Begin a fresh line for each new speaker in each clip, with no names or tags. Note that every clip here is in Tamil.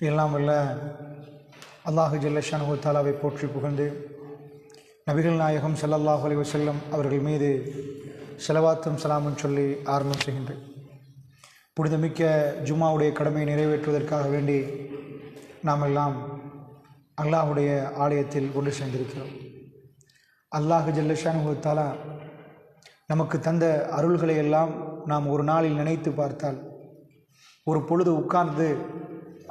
எல்லாம் வல்ல அல்லாஹு ஜல்லஷானஹு தஆலாவை போற்றி புகழ்ந்து நபிகள் நாயகம் ஸல்லல்லாஹு அலைஹி வஸல்லம் அவர்கள் மீது ஸலவாத்தும் ஸலாமும் சொல்லி ஆரம்பம் செய்கின்றேன். புனிதமிக்க ஜும்மாவுடைய கடமையை நிறைவேற்றுவதற்காக வேண்டி நாம் எல்லாம் அல்லாஹுடைய ஆலயத்தில் கொண்டு சேர்ந்திருக்கிறோம். அல்லாஹு ஜல்லஷானஹு தஆலா நமக்கு தந்த அருள்களை எல்லாம் நாம் ஒரு நாளில் நினைத்து பார்த்தால், ஒரு பொழுது உட்கார்ந்து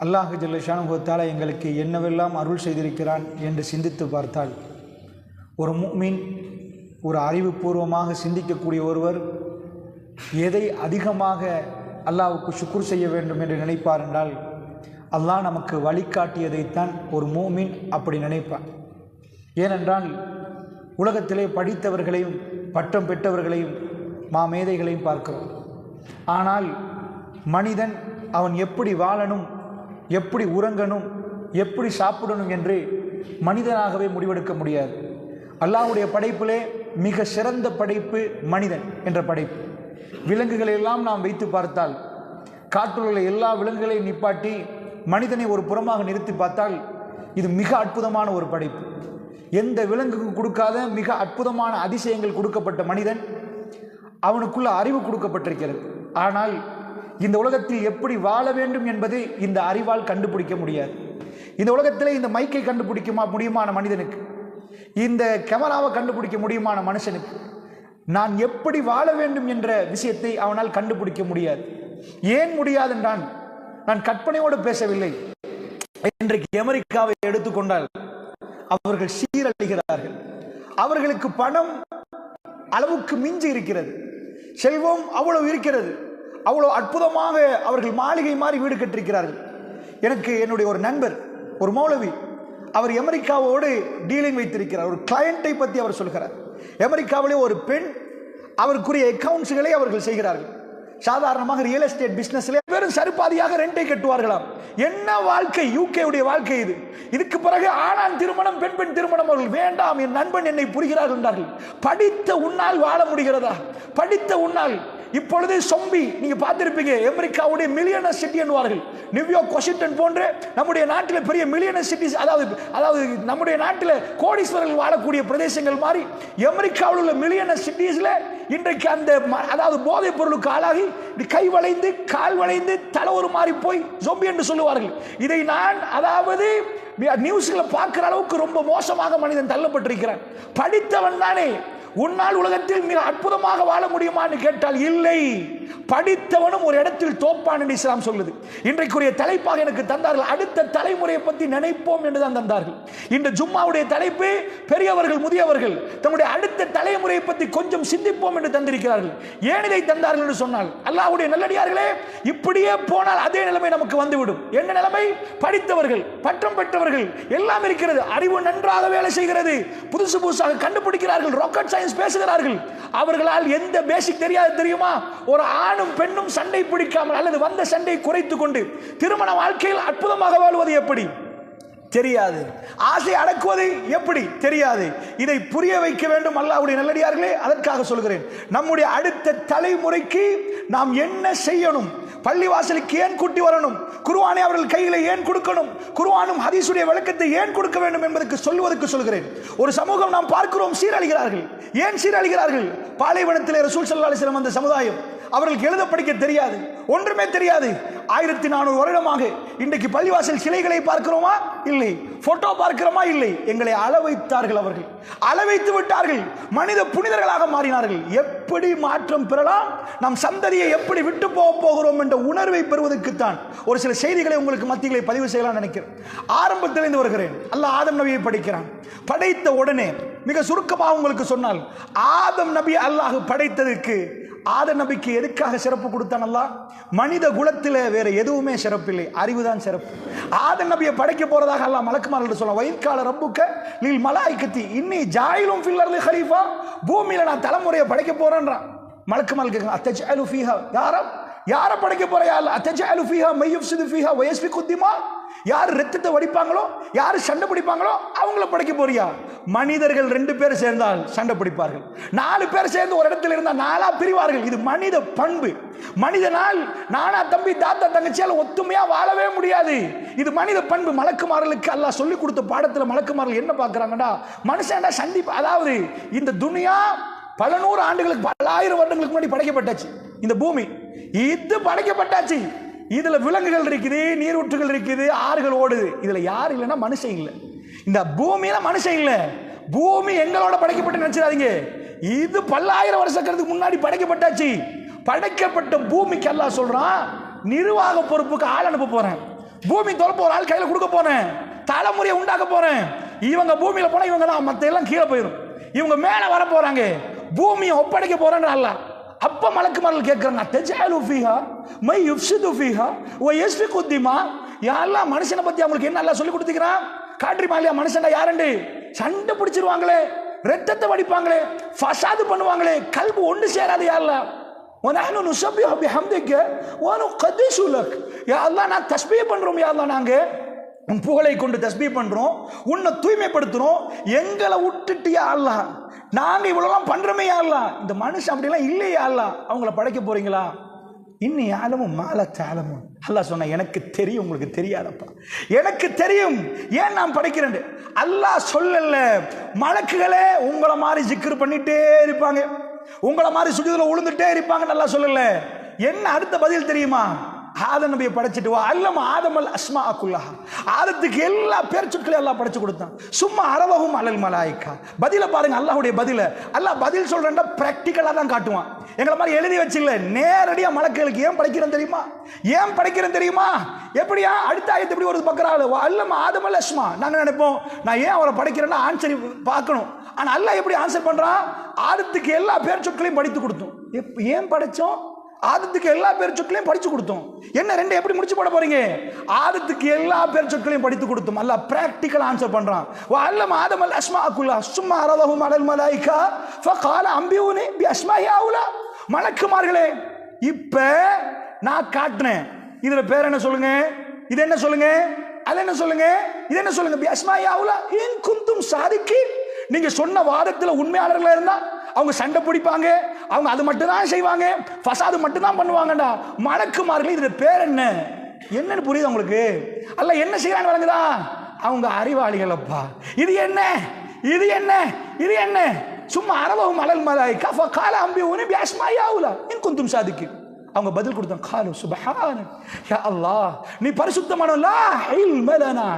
அல்லாஹு ஜல்லஷானஹு தஆலா எங்களுக்கு என்னவெல்லாம் அருள் செய்திருக்கிறான் என்று சிந்தித்து பார்த்தால், ஒரு முஃமின், ஒரு அறிவுபூர்வமாக சிந்திக்கக்கூடிய ஒருவர் எதை அதிகமாக அல்லாஹ்வுக்கு ஷுக்ர் செய்ய வேண்டும் என்று நினைப்பார் என்றால், அல்லாஹ் நமக்கு வழிகாட்டியதைத்தான் ஒரு முஃமின் அப்படி நினைப்பார். ஏனென்றால் உலகத்திலே படித்தவர்களையும் பட்டம் பெற்றவர்களையும் மாமேதைகளையும் பார்க்கிறோம். ஆனால் மனிதன் அவன் எப்படி வாழணும், எப்படி உறங்கணும், எப்படி சாப்பிடணும் என்று மனிதனாகவே முடிவெடுக்க முடியாது. அல்லாஹ்வுடைய படைப்பிலே மிக சிறந்த படைப்பு மனிதன் என்ற படைப்பு. விலங்குகளை எல்லாம் நாம் வைத்து பார்த்தால், காட்டில் உள்ள எல்லா விலங்குகளையும் நிப்பாட்டி மனிதனை ஒரு புறமாக நிறுத்தி பார்த்தால், இது மிக அற்புதமான ஒரு படைப்பு. எந்த விலங்குக்கும் கொடுக்காத மிக அற்புதமான அதிசயங்கள் கொடுக்கப்பட்ட மனிதன், அவனுக்குள்ள அறிவு கொடுக்கப்பட்டிருக்கிறது. ஆனால் இந்த உலகத்தில் எப்படி வாழ வேண்டும் என்பது இந்த அறிவால் கண்டுபிடிக்க முடியாது. இந்த உலகத்திலே இந்த மைக்கை கண்டுபிடிக்க முடியுமான மனிதனுக்கு, இந்த கேமராவை கண்டுபிடிக்க முடியுமான மனுஷனுக்கு, நான் எப்படி வாழ வேண்டும் என்ற விஷயத்தை அவனால் கண்டுபிடிக்க முடியாது. ஏன் முடியாது என்றால், நான் கற்பனையோடு பேசவில்லை. இன்றைக்கு அமெரிக்காவை எடுத்துக்கொண்டால் அவர்கள் சீரழிகிறார்கள். அவர்களுக்கு பணம் அளவுக்கு மிஞ்சி இருக்கிறது, செல்வம் அவ்வளவு இருக்கிறது, அவ்வளவு அற்புதமாக அவர்கள் மாளிகை மாதிரி வீடு கட்டிருக்கிறார்கள். எனக்கு என்னுடைய ஒரு நண்பர், ஒரு மௌலவி, அவர் அமெரிக்காவோடு டீலிங் வைத்திருக்கிறார். ஒரு கிளையண்டை பற்றி அவர் சொல்கிறார். அமெரிக்காவிலே ஒரு பெண், அவருக்குரிய அக்கவுண்ட்ஸ்களை அவர்கள் செய்கிறார்கள். சாதாரணமாக ரியல் எஸ்டேட் பிசினஸ்ல வெறும் சரிபாதியாக ரெண்டை கட்டுவார்களாம். என்ன வாழ்க்கை, யூகே உடைய வாழ்க்கை இது. இதுக்கு பிறகு ஆணான் திருமணம், பெண் பெண் திருமணம் அவர்கள் வேண்டாம். என் நண்பன் என்னை புரிகிறார்கள் என்றார்கள். படித்த உன்னால் வாழ முடிகிறதா? படித்த உன்னால். இப்பொழுது சொம்பி நீங்க பார்த்திருப்பீங்க, அமெரிக்காவுடைய மில்லியனர் சிட்டி என்பார்கள். நியூயார்க், வாஷிங்டன் போன்ற நம்முடைய நாட்டில் பெரிய மில்லியனர் சிட்டிஸ், அதாவது நம்முடைய நாட்டில் கோடீஸ்வரர்கள் வாழக்கூடிய பிரதேசங்கள் மாதிரி அமெரிக்காவில் உள்ள மில்லியனர் சிட்டிஸ்ல இன்றைக்கு அந்த அதாவது போதைப் பொருளுக்கு ஆளாகி கை வளைந்து கால் வளைந்து தலை ஒரு மாறி போய் ஜொம்பி என்று சொல்லுவார்கள். இதை நான் அதாவது நியூஸ்ல பார்க்கிற அளவுக்கு ரொம்ப மோசமாக மனிதன் தள்ளப்பட்டிருக்கிறான். படித்தவன் தானே உன்னால் உலகத்தில் மிக அற்புதமாக வாழ முடியுமான்னு கேட்டால் இல்லை. படித்தவனும் ஒரு இடத்தில் தோப்பான் என்று இஸ்லாம் சொல்லுது. இன்றைக்குரிய தலைப்பாக எனக்கு தந்தார்கள், அடுத்த தலைமுறையை பற்றி நினைப்போம் என்று தான் தந்தார்கள். இந்த ஜும்மாவுடைய தலைப்பு பெரியவர்கள் முதியவர்கள் தம்முடைய அடுத்த தலைமுறையை பற்றி கொஞ்சம் சிந்திப்போம் என்று தந்திருக்கிறார்கள். ஏன் இதை தந்தார்கள் என்று சொன்னால், அல்லாஹ்வுடைய நல்லடியார்களே, இப்படியே போனால் அதே நிலைமை நமக்கு வந்துவிடும். என்ன நிலைமை? படித்தவர்கள், பட்டம் பெற்றவர்கள் எல்லாம் இருக்கிறது, அறிவு நன்றாக வேலை செய்கிறது, புதுசு புதுசாக கண்டுபிடிக்கிறார்கள், ராக்கெட் சயின்ஸ் பேசுகிறார்கள். அவர்களால் எந்த பேசிக் தெரியாது தெரியுமா? ஒரு ஆணும் பெண்ணும் சண்டை பிடிக்காமல் அல்லது வந்த சண்டை குறைத்துக் கொண்டு திருமண வாழ்க்கையில் அற்புதமாக வாழ்வது எப்படி தெரியாது. ஆசை அடக்குவது எப்படி தெரியாது. இதை புரிய வைக்க வேண்டும் அல்லாஹ்வுடைய நல்லடியார்களே. அதற்காக சொல்கிறேன், நம்முடைய அடுத்த தலைமுறைக்கு நாம் என்ன செய்யணும், பள்ளிவாசலுக்கு ஏன் கூட்டி வரணும், குர்ஆனை அவர்கள் கையில் ஏன் கொடுக்கணும், குர்ஆனும் ஹதீஸுடைய விளக்கத்தை ஏன் கொடுக்க வேண்டும் என்பதற்கு சொல்வதற்கு சொல்கிறேன். ஒரு சமூகம் நாம் பார்க்கிறோம், சீரழிகிறார்கள். ஏன் சீரழிகிறார்கள்? பாலைவனத்திலே ரசூல் ஸல்லல்லாஹு அலைஹி வஸல்லம் அந்த சமுதாயம், அவர்களுக்கு எழுத படிக்க தெரியாது, ஒன்றுமே தெரியாது. 1400 வருடமாக இன்றைக்கு பள்ளிவாசல் சிலைகளை பார்க்கிறோமா? இல்லை. போட்டோ பார்க்கிறோமா? இல்லை. எங்களை அளவைத்தார்கள், அவர்கள் அளவைத்து விட்டார்கள், மனித புனிதர்களாக மாறினார்கள். எப்படி மாற்றம் பெறலாம், நம் சந்ததியை எப்படி விட்டு போகிறோம் என்ற உணர்வை பெறுவதற்குத்தான் ஒரு சில செய்திகளை உங்களுக்கு மத்தியிலே பதிவு செய்யலாம் நினைக்கிறேன். ஆரம்பத்திலிருந்து வருகிறேன். அல்லாஹ் ஆதம் நபியை படைக்கிறான். படைத்த உடனே மிக சுருக்கமாக உங்களுக்கு சொன்னால், ஆதம் நபி அல்லாஹ் படைத்ததற்கு ஆதம் நபிக்கு எதுக்காக சிறப்பு கொடுத்தான் அல்லாஹ்? மனித குலத்தில் வேற எதுவுமே சிறப்பில்லை, அறிவுதான் சிறப்பு. ஆதம் நபியை படைக்க போறதாக அல்லாஹ் மலக்குமார்கள் சொல்ல, வைத்கால ரப்புக்க லில் மலாயிகத்தி இன்னி ஜாயிலும் ஃபில் அர்தி ஹலீஃபா, பூமியில நான் தலைமுறையை படைக்க போறேன்றான். மலக்குமார்கள் கேட்க, அத்தஜஅலு ஃபீஹா யா ரப், யாரை படைக்க போறியா அல்லாஹ்? அத்தஜஅலு ஃபீஹா மை யுஃப்ஸிது ஃபீஹா வ யஸ்ஃபிகு திமா, யார் ரத்தத்தை வடிப்பாங்களோ, யார் சண்டை பிடிப்பாங்களோ அவங்கள படைக்க போறியா? மனிதர்கள் 2 பேர் சேர்ந்தால் சண்டை பிடிப்பார்கள், 4 பேர் சேர்ந்து ஒரு இடத்துல இருந்தால் 4 பிரிவார்கள். இது மனித பண்பு. மனிதனால் நானா தம்பி தாத்தா தங்கச்சியால ஒத்துமையா வாழவே முடியாது. இது மனித பண்பு. மலக்குமார்களுக்கு அல்லாஹ் சொல்லி கொடுத்த பாடத்தில் மலக்குமார்கள் என்ன பார்க்கறாங்கடா, மனுஷன்டா சந்திப்பு. அதாவது இந்த துனியா பல 100 ஆண்டுகளுக்கு, பல 1000 வருடங்களுக்கு முன்னாடி படைக்கப்பட்டாச்சு. இந்த பூமி இது படைக்கப்பட்டாச்சு. இதுல விலங்குகள் இருக்குது, நீரூற்றுகள் இருக்குது, ஆறுகள் ஓடுது. இதுல யார் இல்லைன்னா மனுஷன் இல்லை. இந்த பூமியில மனுஷன் இல்லை. பூமி எங்களோட படைக்கப்பட்டு நினைச்சிடாதீங்க. இது பல 1000 வருஷத்துக்கு முன்னாடி படைக்கப்பட்டாச்சு. படைக்கப்பட்ட பூமிக்கு அல்லாஹ் சொல்றான், நிர்வாக பொறுப்புக்கு ஆள் அனுப்ப போறேன். பூமி தொலைப்ப ஒரு ஆள் கையில கொடுக்க போறேன். தலைமுறையை உண்டாக்க போறேன். இவங்க பூமியில போனா இவங்க தான், மத்த எல்லாம் கீழே போயிடும். இவங்க மேல வர போறாங்க, பூமியை ஒப்படைக்க போறேன் அல்லாஹ். அப்ப மலக்குமார்கள் கேட்கறாங்க, தஜஅலு ஃபீஹா மை யுஃப்ஸிது ஃபீஹா வ யஸ்ஃபிகு திமா. யா அல்லாஹ், மனுஷனை பத்தி அவங்களுக்கு என்ன அல்லாஹ் சொல்லி கொடுத்துக்கிறான்? காட்ரிமா இல்லையா? மனுஷன்டா யாருண்டு? சண்டை பிடிச்சிருவாங்களே, ரத்தத்தை வடிப்பாங்களே, ஃபசாது பண்ணுவாங்களே, கல்பு ஒன்று சேராது. யா அல்லாஹ், வனஹ்னு நுஸப்பிஹு பிஹம்திக வ நுகத்திஸு லக். யா அல்லாஹ், நான் தஸ்பீஹ் பண்றோம். யா அல்லாஹ், நாங்க உன் புகழை கொண்டு தஸ்பீஹ் பண்றோம், உன்னை தூய்மைப்படுத்துறோம். எங்களை விட்டுட்டியா அல்லாஹ்? நாங்க இவ்வளவுலாம் பண்றோமே யா அல்லாஹ். இந்த மனுஷன் அப்படிலாம் இல்லையா அல்லாஹ்? அவங்கள படைக்க போறீங்களா? இன்னி ஆலமும் மால தாலமும். அல்லாஹ் சொன்ன, எனக்கு தெரியும், உங்களுக்கு தெரியாதப்பா. எனக்கு தெரியும் ஏன் நான் படைக்கிறேன். அல்லாஹ் சொல்லல, மலக்குகளே உங்களை மாதிரி ஜிக்ர் பண்ணிட்டே இருப்பாங்க, உங்களை மாதிரி சுஜூதுல உளுந்துட்டே இருப்பாங்க. நல்லா சொல்லல. என்ன அடுத்த பதில் தெரியுமா? ஆதம் நபியை படைச்சிட்டு வா அல்லம் ஆதமல் அஸ்மா குல்லஹா. ஆதத்துக்கு எல்லா பேர் சொற்களையும் அல்லாஹ் படைச்சு கொடுத்தான். சும்மா அரவஹும் அலல் மலாயிகா. பதில பாருங்க, அல்லாஹ்வுடைய பதில. அல்லாஹ் பதில் சொல்றேன்டா பிராக்டிக்கலா தான் காட்டுவான். எங்களை மாதிரி எழுதி வச்சில்ல, நேரடியா மலக்குகளுக்கு ஏன் படைக்கிறேன் தெரியுமா? ஏன் படைக்கிறேன் தெரியுமா? எப்படியா? அடுத்த ஆயத்து எப்படி வருது பக்கறால, அல்லம் ஆதமல் அஸ்மா. நாங்க நினைப்போம், நான் ஏன் அவரை படைக்கிறேன்னா ஆன்சர் பார்க்கணும். ஆனா அல்லாஹ் எப்படி ஆன்சர் பண்றான்? ஆதத்துக்கு எல்லா பேர் சொற்களையும் படித்து கொடுத்தோம். ஏன் படைச்சோம்? ஆதத்துக்கு எல்லா பேர் சொற்களையும் படிச்சு கொடுத்தோம். என்ன 2 எப்படி முடிச்சு போட போறீங்க? ஆதத்துக்கு எல்லா பேர் சொற்களையும் படித்து கொடுத்தோம். அல்லாஹ் பிராக்டிக்கல் ஆன்சர் பண்றான். வ அல்லம ஆதமல் அஸ்மா குல்லஹா சும்மா அரதஹும் அலல் மலாயிகா ஃபகால அம்பியூனி பி அஸ்மாஇ ஹவுலா. மலக்குமார்களே, இப்ப நான் காட்டுறேன். இதுல பேர் என்ன சொல்லுங்க? இது என்ன சொல்லுங்க? அது என்ன சொல்லுங்க? இது என்ன சொல்லுங்க? பி அஸ்மாஇ ஹவுலா இன் குன்தும் சாதிகீன். நீங்க சொன்ன வாதத்துல உண்மையாளர்களா இருந்தா அவங்க சண்டை பிடிப்பாங்க, அவங்க அது மட்டும் தான் செய்வாங்க, ஃபசாது மட்டும் தான் பண்ணுவாங்கடா. மலக்குமார்கள் இதுல பேர் என்ன? என்னன்னு புரியுது உங்களுக்கு? அல்லாஹ் என்ன செய்யறாங்க வழங்குதா? அவங்க அறிவாளிகள் அப்பா. இது என்ன? இது என்ன? இது என்ன? சும்மா அரவஹும் அலல் மலாயிகா ஃபகால அம்பியூனி பி அஸ்மாஇ ஹவுலா இன் குன்தும் சாதிகீன். அவங்க பதில் கொடுத்தாங்க, காலு சுப்ஹானக் யா அல்லாஹ், நீ பரிசுத்தமானவன். லா இல்ம லனா,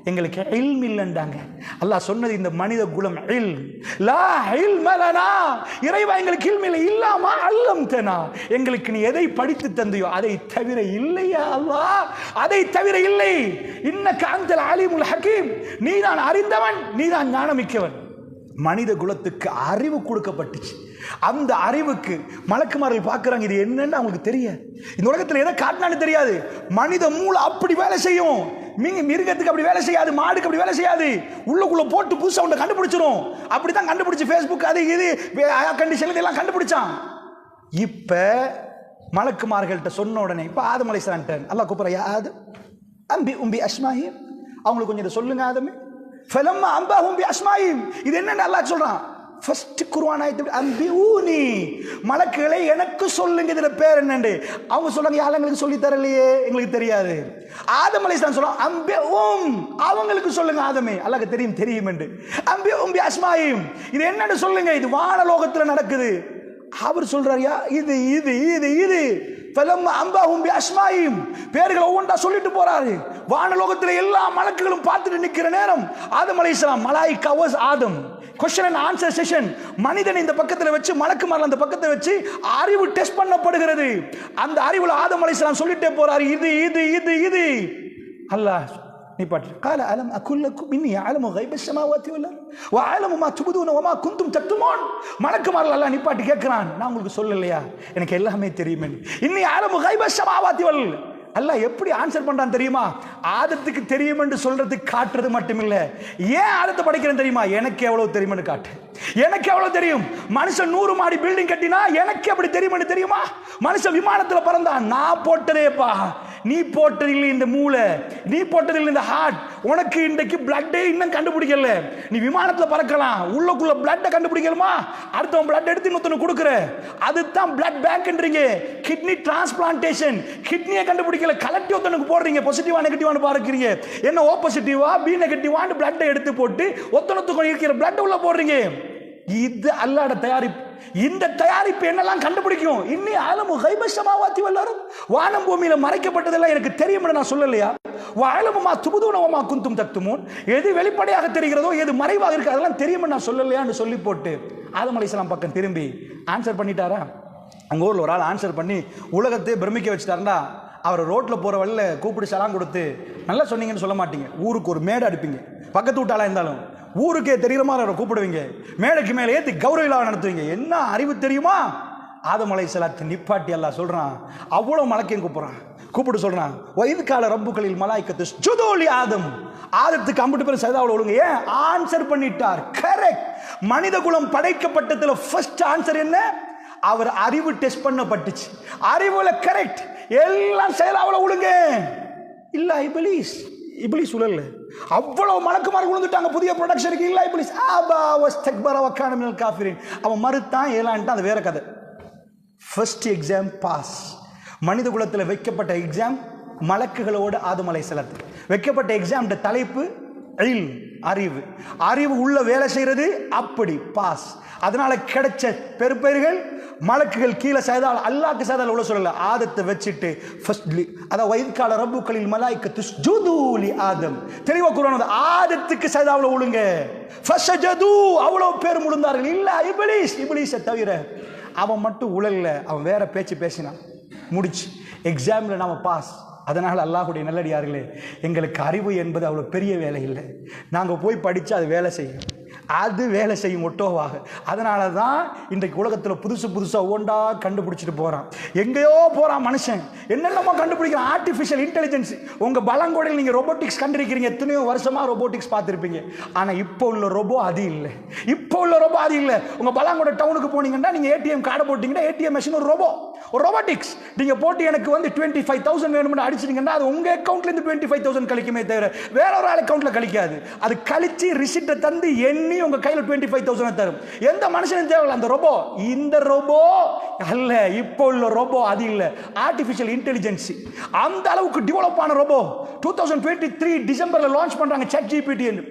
எங்களுக்கு இல்ம் இல்லைன்றாங்க. அல்லாஹ் சொன்னது இந்த மனித குலம் இல்ம். லா இல்ம லனா, இறைவா எங்களுக்கு இல்ம் இல்லை. இல்லாமா அல்லம்தனா, எங்களுக்கு நீ எதை படித்து தந்தையோ அதை தவிர இல்லையா அல்லாஹ், அதை தவிர இல்லை. இன்னக அன்தல் அலீமுல் ஹகீம், நீதான் அறிந்தவன், நீதான் ஞானமிக்கவன். மனித குலத்துக்கு அறிவு கொடுக்கப்பட்டுச்சு. அந்த அறிவுக்கு மலக்குமார்கள் பார்க்கறாங்க, இது என்னன்னு அவங்களுக்கு தெரியாது. இந்த உலகத்தில் எதை காட்டினான்னு தெரியாது. மனித மூளை அப்படி வேலை செய்யும். மிருகத்துக்கு அப்படி வேலை செய்யாது, மாடுக்கு அப்படி வேலை செய்யாது. உள்ளுக்குள்ள போட்டு புதுசா ஒன்று கண்டுபிடிச்சிரும். அப்படித்தான் கண்டுபிடிச்சு ஃபேஸ்புக் அது இது கண்டிஷன் இதெல்லாம் கண்டுபிடிச்சான். இப்ப மலக்குமார்கள்ட்ட சொன்ன உடனே இப்ப ஆதம் அலைஹிஸ்ஸலாம் அல்லாஹ் கூப்பிடுற, யா ஆதம் அம்பி உம்பி அஸ்மாஹிம், அவங்களுக்கு கொஞ்சம் இதை சொல்லுங்க ஆதமே. ஃபலம்மா அம்பாஹும் பி அஸ்மாஹிம், இது என்னன்னு அல்லாஹ் சொல்றான். ஃபர்ஸ்ட் குர்ஆன் ஆயத்து அம்பிஊனி, மலக்குகளை எனக்கு சொல்லுங்க இதுல பேர் என்னன்னு. அவங்க சொல்றாங்க, யாரும் எங்களுக்கு சொல்லி தரலையே, எங்களுக்கு தெரியாது. ஆதம் அலைஹிஸ்ஸலாம் சொல்றாங்க அம்பிஊம், அவங்களுக்கு சொல்லுங்க ஆதமே, அல்லாஹ்க்கு தெரியும் தெரியும் என்று. அம்பிஊம் பி அஸ்மாஹிம், இது என்னன்னு சொல்லுங்க, இது வானலோகத்துல நடக்குது. அவர் சொல்றாரு, இது இது இது இது ஃபலம்மா அம்பாஹும் பி அஸ்மாஹிம், பேர்கள் ஒவ்வொன்றா சொல்லிட்டு போறாரு. வானலோகத்துல எல்லா மலக்குகளும் பார்த்துட்டு நிக்கிற நேரம் ஆதம் அலைஹிஸ்ஸலாம், மலாயிகா வாஸ் Adam, question and answer session, மனிதன் இந்த பக்கத்துல வச்சு மலக்குமார்கள் அந்த பக்கத்துல வச்சு அறிவு டெஸ்ட் பண்ணப்படுகிறது. அந்த அறிவுல ஆதம் அலைஹிஸ்ஸலாம் சொல்லிட்டே போறாரு, இது இது இது இது. அல்லாஹ் நிப்பாட்டு, قال الم اقول لكم اني اعلم غيب السماوات والارض واعلم ما تبدون وما كنتم تكتمون. மலக்குமார்கள் அல்லாஹ் நிப்பாட்டி கேட்கிறான், நான் உங்களுக்கு சொல்லலையா எனக்கு எல்லாமே தெரியும். இன்னி அலமு غيب السماوات والارض. அல்லாஹ் எப்படி ஆன்சர் பண்றான் தெரியுமா?
ஆதத்துக்கு தெரியும் என்று சொல்றதுக்கு காட்டுறது மட்டுமில்ல, ஏன் ஆதத்தை படைக்கிறேன் தெரியுமா? எனக்கு எவ்வளவு தெரியும்னு காட்டு. எனக்கு எவ்வளவு தெரியும்? மனுஷன் 100 மாடி பில்டிங் கட்டினா எனக்கு எப்படி தெரியும் தெரியுமா? மனுஷன் விமானத்தில் பறந்தான், நான் போட்டதேப்பா, நீ போட்டது இல்லை இந்த மூளை, நீ போட்டது இல்லை இந்த ஹார்ட். உனக்கு இன்றைக்கு பிளட்டே இன்னும் கண்டுபிடிக்கல. நீ விமானத்தில் பறக்கலாம், உள்ளுக்குள்ள பிளட்டை கண்டுபிடிக்கலாமா? அடுத்தவன் பிளட் எடுத்து இன்னொருத்தனுக்கு கொடுக்குற, அதுதான் பிளட் பேங்க்ன்றீங்க. கிட்னி டிரான்ஸ்பிளான்டேஷன், கிட்னியை கண்டுபிடிக்கல, கலெக்டிவ் ஒருத்தனுக்கு போடுறீங்க. பாசிட்டிவா நெகட்டிவானு பார்க்கிறீங்க, என்ன ஓ பாசிட்டிவா பி நெகட்டிவான்னு பிளட்டை எடுத்து போட்டு ஒருத்தனுக்கு இருக்கிற பிளட் உள்ள போடுறீங்க. இது அல்லாஹ்வுடைய தயாரிப்பு. இந்த தயாரிப்பு என்னெல்லாம் கண்டுபிடிக்கும்? இன்னி ஆலமு கைப ஸமாவாத்தி வல் அர்த், வானம் பூமியில மறைக்கப்பட்டதெல்லாம் எனக்கு தெரியும் என்று நான் சொல்லலையா? வஅலமு மா துபுதுன வமா குன்தும் தக்துமூன், எது வெளிப்படையாக தெரிகிறதோ எது மறைவாக இருக்கு அதெல்லாம் தெரியும் என்று நான் சொல்லலையான்னு சொல்லி போட்டு ஆதம் அலைஹிஸ்ஸலாம் பக்கம் திரும்பி ஆன்சர் பண்ணிட்டாரா? அங்க ஊர்ல ஒரு ஆள் ஆன்சர் பண்ணி உலகத்தை பிரமிக்க வச்சுட்டாருன்னா, அவர் ரோட்ல போற வழியில கூப்பிட்டு சலாம் கொடுத்து நல்லா சொன்னீங்கன்னு சொல்ல மாட்டீங்க. ஊருக்கு ஒரு மேடை அடிப்பீங்க, பக்கத்து வீட்டாளா இருந்தாலும் ஊருக்கே தெரியுற மாதிரி அவரை கூப்பிடுவீங்க, மேடைக்கு மேலே ஏற்றி கௌரவ விழா நடத்துவீங்க. என்ன அறிவு தெரியுமா? ஆதம் அலைஹிஸ்ஸலாத்தை நிப்பாட்டி அல்லாஹ் சொல்றான், அவ்வளவு மலக்கையும் கூப்பிட்டு சொல்றான், வயது கால ரப்புகளில் மலாய்க்கத்து சுதோலி ஆதம், ஆதத்துக்கு அம்பிட்டு பேர் சைதாவில் ஒழுங்கு. ஏன்? ஆன்சர் பண்ணிட்டார். கரெக்ட். மனித குலம் படைக்கப்பட்டதுல ஃபர்ஸ்ட் ஆன்சர் என்ன? அவர் அறிவு டெஸ்ட் பண்ணப்பட்டுச்சு, அறிவுல கரெக்ட், எல்லாம் சைதாவில் ஒழுங்கு. இல்ல இப்லீஸ், இப்லீஸ் உலல்ல அவ்வளவு மலக்குமார் விழுந்துட்டாங்க புதிய ப்ரொடக்ஷனுக்கு. இல்ல இப்லீஸ் ஆபா வஸ்தக்பர வகான மினல் காஃபிரின், அவன் மறுத்தான் ஏலான்ட்டான், அது வேற கதை. First exam pass. மனித குலத்தில் வைக்கப்பட்ட எக்ஸாம் மலக்குகளோடு ஆதம் அலைஹிஸ்ஸலாத்துக்கு வைக்கப்பட்ட எக்ஸாம் தலைப்பு அறிவு. அறிவு உள்ள வேலை செய்யறது, அப்படி பாஸ். அதனால கிடைச்ச பெருப்பெயர்கள் மலக்குகள் கீழே சைதால், அல்லாஹ்க்கு சைதால் உள்ள சொல்லல, ஆதத்தை வச்சுட்டு ஃபர்ஸ்ட்லி அதாவது வயது கால ரப்புகளில் மலாய்க்கத்து சுஜூலி ஆதம், தெளிவா குர்ஆன் ஆதத்துக்கு சைதாவில் உழுங்க. ஃபஸஜது, அவ்வளவு பேர் முழுந்தார்கள். இல்ல இப்லீஸை தவிர அவன் மட்டும் உழல்ல, அவன் வேற பேச்சு பேசினான். முடிச்சு எக்ஸாம்ல நாம பாஸ். அதனால் அல்லாஹ்வுடைய நல்லடியார்களே, எங்களுக்கு அறிவு என்பது அவ்வளோ பெரிய வேலை இல்லை. நாங்கள் போய் படித்தா அது வேலை செய்யும், அது வேலை செய்யும் ஒட்டோவாக. அதனால தான் இன்றைக்கு உலகத்தில் புதுசாக ஒவ்வொன்றா கண்டுபிடிச்சிட்டு போகிறான். எங்கேயோ போகிறான் மனுஷன், என்னென்னமோ கண்டுபிடிக்கிறான். ஆர்டிஃபிஷியல் இன்டெலிஜென்ஸ், உங்கள் பலங்கோடையில் நீங்கள் ரோபோட்டிக்ஸ் கண்டிருக்கிறீங்க, எத்தனையோ வருஷமாக ரோபோட்டிக்ஸ் பார்த்துருப்பீங்க. ஆனால் இப்போ உள்ள ரோபோ அது இல்லை, இப்போ உள்ள ரோபோ அது இல்லை. உங்கள் பலாங்கோடை டவுனுக்கு போனீங்கன்னா நீங்கள் ஏடிஎம் கார்டை போட்டிங்கன்னா ஏடிஎம் மெஷின் ஒரு ரோபோ, ஒரு ரோபோட்டிக்ஸ். நீங்கள் போட்டு எனக்கு வந்து 25,000 வேணும்னு அடிச்சிட்டிங்கன்னா அது உங்கள் அக்கௌண்ட்லேருந்து 25,000 கழிக்குமே தவிர வேற ஒரு ஆள் அக்கௌண்ட்டில் கழிக்காது. அது கழிச்சு ரிசிப்டை தந்து எண்ணி உங்க கையில் 25,000 தரும். எந்த மனுஷனும் தேவையில்லை அந்த ரோபோ. இந்த ரோபோ அல்ல, இப்போ உள்ள ரோபோ அது இல்லை. ஆர்டிஃபிஷியல் இன்டெலிஜென்ஸ் அந்த அளவுக்கு டெவலப் ஆன ரோபோ 2023 டிசம்பர்ல லான்ச் பண்றாங்க ChatGPT.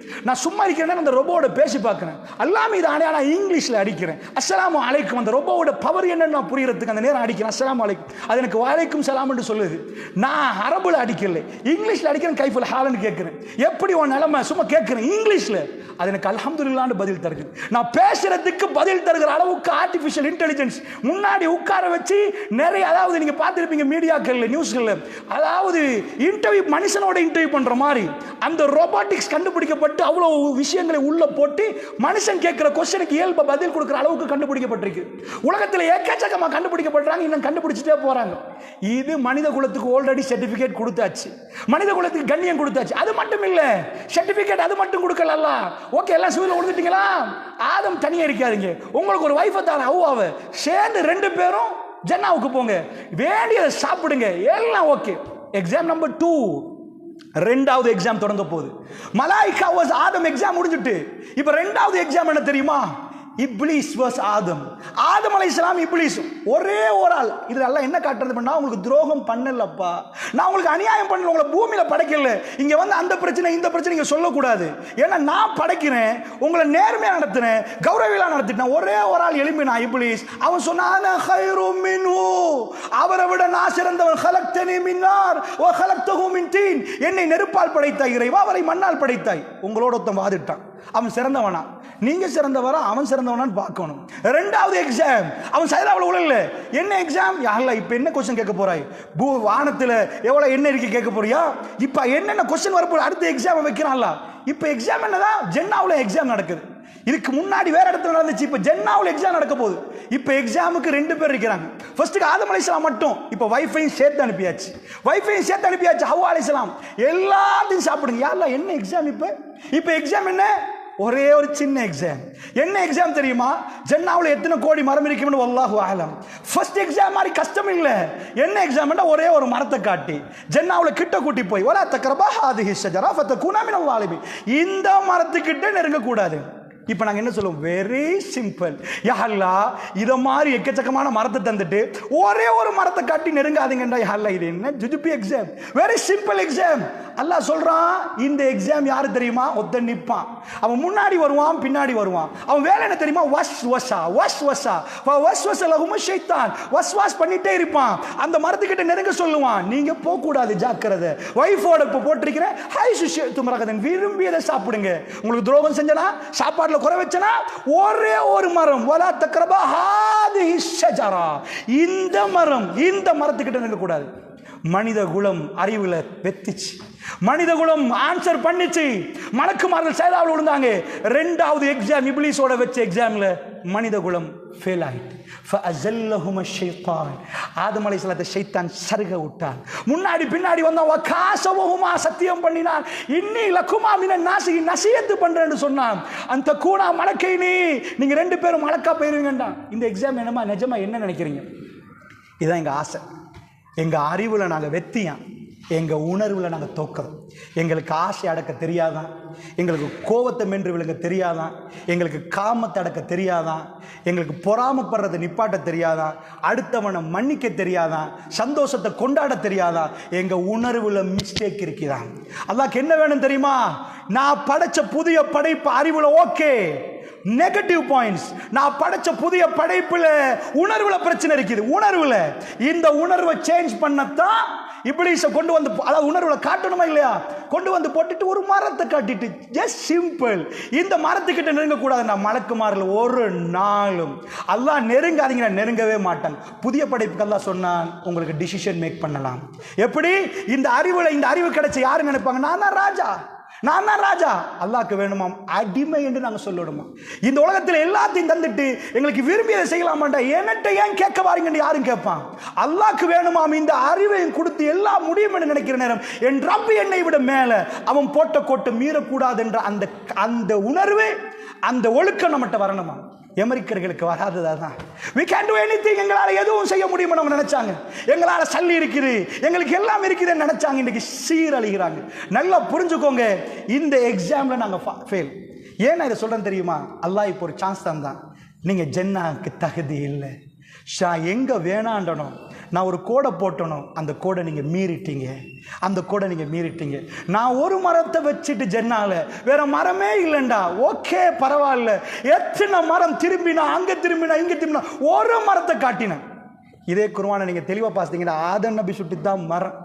நான் சும்மா இருக்கிறேன், அந்த ரோபோட பேசி பார்க்கிறேன். அல்லாம இது ஆனா இங்கிலீஷ்ல அடிக்கிறேன், அஸ்ஸலாமு அலைக்கும். அந்த ரோபோவோட பவர் என்னன்னு நான் புரியறதுக்கு அந்த நேரம் அடிக்கிறேன், அஸ்ஸலாமு அலைக்கும். அது எனக்கு வலைக்கும் சலாம் என்று சொல்லுது. நான் அரபுல அடிக்கல, இங்கிலீஷ்ல அடிக்கிறேன். கைஃபுல் ஹாலன்னு கேட்கிறேன், எப்படி உன் நிலைமை சும்மா கேட்கிறேன் இங்கிலீஷ்ல. அது எனக்கு அல்ஹம்துலில்லாஹ்னு பதில் தருது. நான் பேசுறதுக்கு பதில் தருகிற அளவுக்கு ஆர்டிஃபிஷியல் இன்டெலிஜென்ஸ் முன்னாடி உட்கார வச்சு நிறைய, அதாவது நீங்க பார்த்திருப்பீங்க மீடியாக்கள்ல நியூஸ்கள்ல, அதாவது இன்டர்வியூ மனுஷனோட இன்டர்வியூ பண்ற மாதிரி அந்த ரோபோட்டிக்ஸ் கண்டுபிடிக்கப்பட்டு அவ்வளவு விஷயங்களை உள்ள போட்டு மனுஷன் கேட்கிற கொஸ்டினுக்கு இயல்பா பதில் கொடுக்கிற அளவுக்கு கண்டுபிடிக்கப்பட்டிருக்கு. உலகத்தில் ஏக்கச்சக்கமா கண்டுபிடிக்கப்படுறாங்க, இன்னும் கண்டுபிடிச்சிட்டே போறாங்க. இது மனித குலத்துக்கு ஆல்ரெடி சர்டிபிகேட் கொடுத்தாச்சு, மனித குலத்துக்கு கண்ணியம் கொடுத்தாச்சு. அது மட்டும் இல்ல, சர்டிபிகேட் அது மட்டும் கொடுக்கல. ஓகே, எல்லாம் சிவில கொடுத்துட்டீங்களா? ஆதம் தனியா இருக்காதீங்க, உங்களுக்கு ஒரு வைஃபை தான அவ்வாவை சேர்ந்து 2 பேரும் ஜன்னாவுக்கு போங்க, வேண்டியதை சாப்பிடுங்க, எல்லாம் ஓகே. எக்ஸாம் நம்பர் 2, 2வது எக்ஸாம் தொடங்க போகுது. மலாயிகா வாஸ் ஆதம் எக்ஸாம் முடிஞ்சிட்டு இப்ப 2வது எக்ஸாம் என்ன தெரியுமா? இப்லீஸ் வாஸ் ஆதம். ஆதம் அலைஹிஸ்ஸலாம் இப்லீஸ் ஒரே ஒரு ஆள். இதுல எல்லாம் என்ன காட்டுறது? பண்ணா உங்களுக்கு துரோகம் பண்ணலப்பா, நான் உங்களுக்கு அநியாயம் பண்ணல, உங்களை பூமியில படைக்கல. இங்க வந்து அந்த பிரச்சனை இந்த பிரச்சனை நீங்க சொல்லக்கூடாது. ஏன்னா நான் படைக்கிறேன், உங்களை நேர்மையா நடத்தினேன், கௌரவிலா நடத்திட்டேன். ஒரே ஒரு ஆள் எழும்பினா இப்லீஸ். அவன் சொன்னான் கைரும் மின்ஹு, அவரை விட நான் சிறந்தவன். கலக்தனி மின் நார் வ கலக்தஹு மின் தீன், என்னை நெருப்பால் படைத்தாய் இறைவா, அவரை மண்ணால் படைத்தாய். உங்களோட ஒருத்தன் வாதிட்டான், அவன் சிறந்தவனா நீங்க சிறந்தவரா அவன் சிறந்தவனான்னு பார்க்கணும். 2வது எக்ஸாம் அவன் சைதாவில் உள்ள என்ன எக்ஸாம்? யாருல இப்ப என்ன கொஸ்டின் கேட்க போறாய்? வானத்துல எவ்வளவு என்ன இருக்கு கேட்க போறியா? இப்ப என்னென்ன கொஸ்டின் வரப்போ அடுத்த எக்ஸாம் வைக்கிறான்ல. இப்ப எக்ஸாம் என்னதான்? ஜென்னாவுல எக்ஸாம் நடக்குது. இதுக்கு முன்னாடி வேற இடத்துல நடந்துச்சு. இப்போ ஜென்னாவில் எக்ஸாம் நடக்க போகுது. இப்போ எக்ஸாமுக்கு 2 பேர் இருக்கிறாங்க. ஃபர்ஸ்ட்டுக்கு ஆதம் அலைஹிஸ்ஸலாம் மட்டும், இப்போ வைஃபையும் சேர்த்து அனுப்பியாச்சு. ஹவ்வா அலைஹிஸ்ஸலாம் எல்லாத்தையும் சாப்பிடுங்க. யாரெல்லாம் என்ன எக்ஸாம்? இப்போ எக்ஸாம் என்ன? ஒரே ஒரு சின்ன எக்ஸாம். என்ன எக்ஸாம் தெரியுமா? ஜன்னாவுல எத்தனை கோடி மரம் இருக்கும்னு வல்லாஹு அலம். ஃபர்ஸ்ட் எக்ஸாம் மாதிரி கஷ்டம் இல்லை. என்ன எக்ஸாம்னா ஒரே ஒரு மரத்தை காட்டி ஜன்னாவுல கிட்ட கூட்டி போய் வலா தக்ரபா ஹாதிஹி ஷஜரா ஃபதகூனா மினல் ஸாலிமீன், இந்த மரத்துக்கிட்ட நெருங்க கூடாது. இப்போ நாங்கள் என்ன சொல்லுவோம்? Very simple. யா அல்லாஹ், இதை மாதிரி எக்கச்சக்கமான மரத்தை தந்துட்டு ஒரே ஒரு மரத்தை காட்டி நெருங்காதீங்கண்டா. யா அல்லாஹ், இது என்ன ஜுஜுபி exam? Very simple exam. Allah சொல்றான், இந்த எக்ஸாம் யாரு தெரியுமா? ஒருத்தன் நிற்பான், அவன் முன்னாடி வருவான், பின்னாடி வருவான். அவன் வேலை என்ன தெரியுமா? வஸ்வாஸ் பண்ணிட்டே இருப்பான். அந்த மரத்துக்கிட்ட நெருங்க சொல்லுவான், நீங்க போக கூடாது, ஜாக்கிரதை. வைஃபோட இப்போ போட்டிருக்கிறேன், விரும்பியதை சாப்பிடுங்க. உங்களுக்கு துரோகம் செஞ்சனா, சாப்பாடுல குறை வச்சனா, ஒரே ஒரு மரம், வலா தக்ரபா ஹாதிஹி ஷஜரா, இந்த மரம், இந்த மரத்துக்கிட்ட நெருங்க கூடாது. மனித குலம் அறிவுல வெத்திச்சு, மனித குலம் ஆன்சர் பண்ணிச்சு. மலக்குமார்கள் சைதாவில் விழுந்தாங்க. 2வது எக்ஸாம் இப்லீஸோட வச்ச எக்ஸாம்ல மனித குலம் ஃபெயில் ஆயிட்டு. ஃபஅஸல்லஹும ஷைத்தான், ஆதம் அலைஹிஸ்ஸலாத்தை ஷைத்தான் சருக விட்டான். முன்னாடி பின்னாடி வந்தான். வகாஸவஹுமா, சத்தியம் பண்ணினான். இன்னி லகுமா மினன் நாஸி, நசியத்து பண்றேன்னு சொன்னான். அந்த கூனா மலக்கைனி, நீங்க 2 பேரும் மலக்கா போயிருவீங்கடா. இந்த எக்ஸாம் என்னமா நிஜமா என்ன நினைக்கிறீங்க? இதான் எங்க ஆசை. எங்க அறிவுல நாங்க வெத்தியான், எங்க உணர்வுல நாங்க தோக்கிறோம். எங்களுக்கு ஆசை அடக்க தெரியாதான், எங்களுக்கு கோபத்தை மென்று விழுங்க தெரியாதான், எங்களுக்கு காமத்தை அடக்க தெரியாதான், எங்களுக்கு பொறாமப்படுறதை நிப்பாட்ட தெரியாதான், அடுத்தவனை மன்னிக்க தெரியாதான், சந்தோஷத்தை கொண்டாட தெரியாதான். எங்க உணர்வுல மிஸ்டேக் இருக்குதான். அல்லாஹ்க்கு என்ன வேணும் தெரியுமா? நான் படைச்ச புதிய படைப்பு அறிவுல ஓகே, நெகட்டிவ் பாயிண்ட்ஸ். நான் படைச்ச புதிய படைப்புல உணர்வுல பிரச்சனை இருக்குது. உணர்வுல இந்த உணர்வை சேஞ்ச் பண்ணத்தான் இப்லீஸை கொண்டு வந்து, அதாவது உணர்வுல காட்டணுமா இல்லையா? கொண்டு வந்து போட்டுட்டு ஒரு மரத்தை காட்டிட்டு, ஜஸ்ட் சிம்பிள். இந்த மரத்துக்கிட்ட நெருங்க கூடாது. நான் மலக்குமாரில் ஒரு நாளும் அல்லாஹ் நெருங்காதீங்க, நெருங்கவே மாட்டான். புதிய படைப்புக்கு அல்லாஹ் சொன்னான், உங்களுக்கு டிசிஷன் மேக் பண்ணலாம். எப்படி? இந்த அறிவுல, இந்த அறிவு கிடைச்ச யாரு நினைப்பாங்க? நான் தான் ராஜா, நான் தான் ராஜா. அல்லாஹ்க்கு வேணுமாம் அடிமை என்று நாங்கள் சொல்லணுமா? இந்த உலகத்தில் எல்லாத்தையும் தந்துட்டு எங்களுக்கு விரும்பியதை செய்யலாமாண்டா, என்னட்ட ஏன் கேட்க வாரீங்கன்னு யாரும் கேட்பான்? அல்லாஹ்க்கு வேணுமாம் இந்த அறிவையும் கொடுத்து எல்லாம் முடியும் என்று நினைக்கிற நேரம், என் ரப்பு என்னை விட மேல, அவன் போட்ட கோட்டை மீறக்கூடாது என்ற அந்த உணர்வு, அந்த ஒழுக்கம் நம்மகிட்ட வரணுமா? அமெரிக்கர்களுக்கு வராததான். we can do anything, எங்களால் எதுவும் செய்ய முடியுமா நம்ம நினைச்சாங்க. எங்களால் சல்லி இருக்குது, எங்களுக்கு எல்லாம் இருக்குதுன்னு நினைச்சாங்க. இன்னைக்கு சீரழிகிறாங்க. நல்லா புரிஞ்சுக்கோங்க, இந்த எக்ஸாம்ல நாங்க ஃபெயில். ஏன் இதை சொல்றேன் தெரியுமா? அல்லாஹ் இப்போ ஒரு சான்ஸ் தந்தான். நீங்க ஜன்னாக்கு தகுதி இல்லை. எங்க வேணாண்டனும், நான் ஒரு கோடை போட்டணும், அந்த கோடை நீங்க மீறிட்டீங்க, அந்த கோடை நீங்க மீறிட்டீங்க. நான் ஒரு மரத்தை வச்சுட்டு ஜன்னால வேற மரமே இல்லைண்டா, ஓகே பரவாயில்ல. எத்தனை மரம் திரும்பினா, அங்க திரும்பினா, இங்க திரும்பினா, ஒரு மரத்தை காட்டினேன். இதே குர்ஆனை நீங்க தெளிவா பார்த்தீங்கன்னா, ஆதம் நபி சுட்டி தான் மரம்.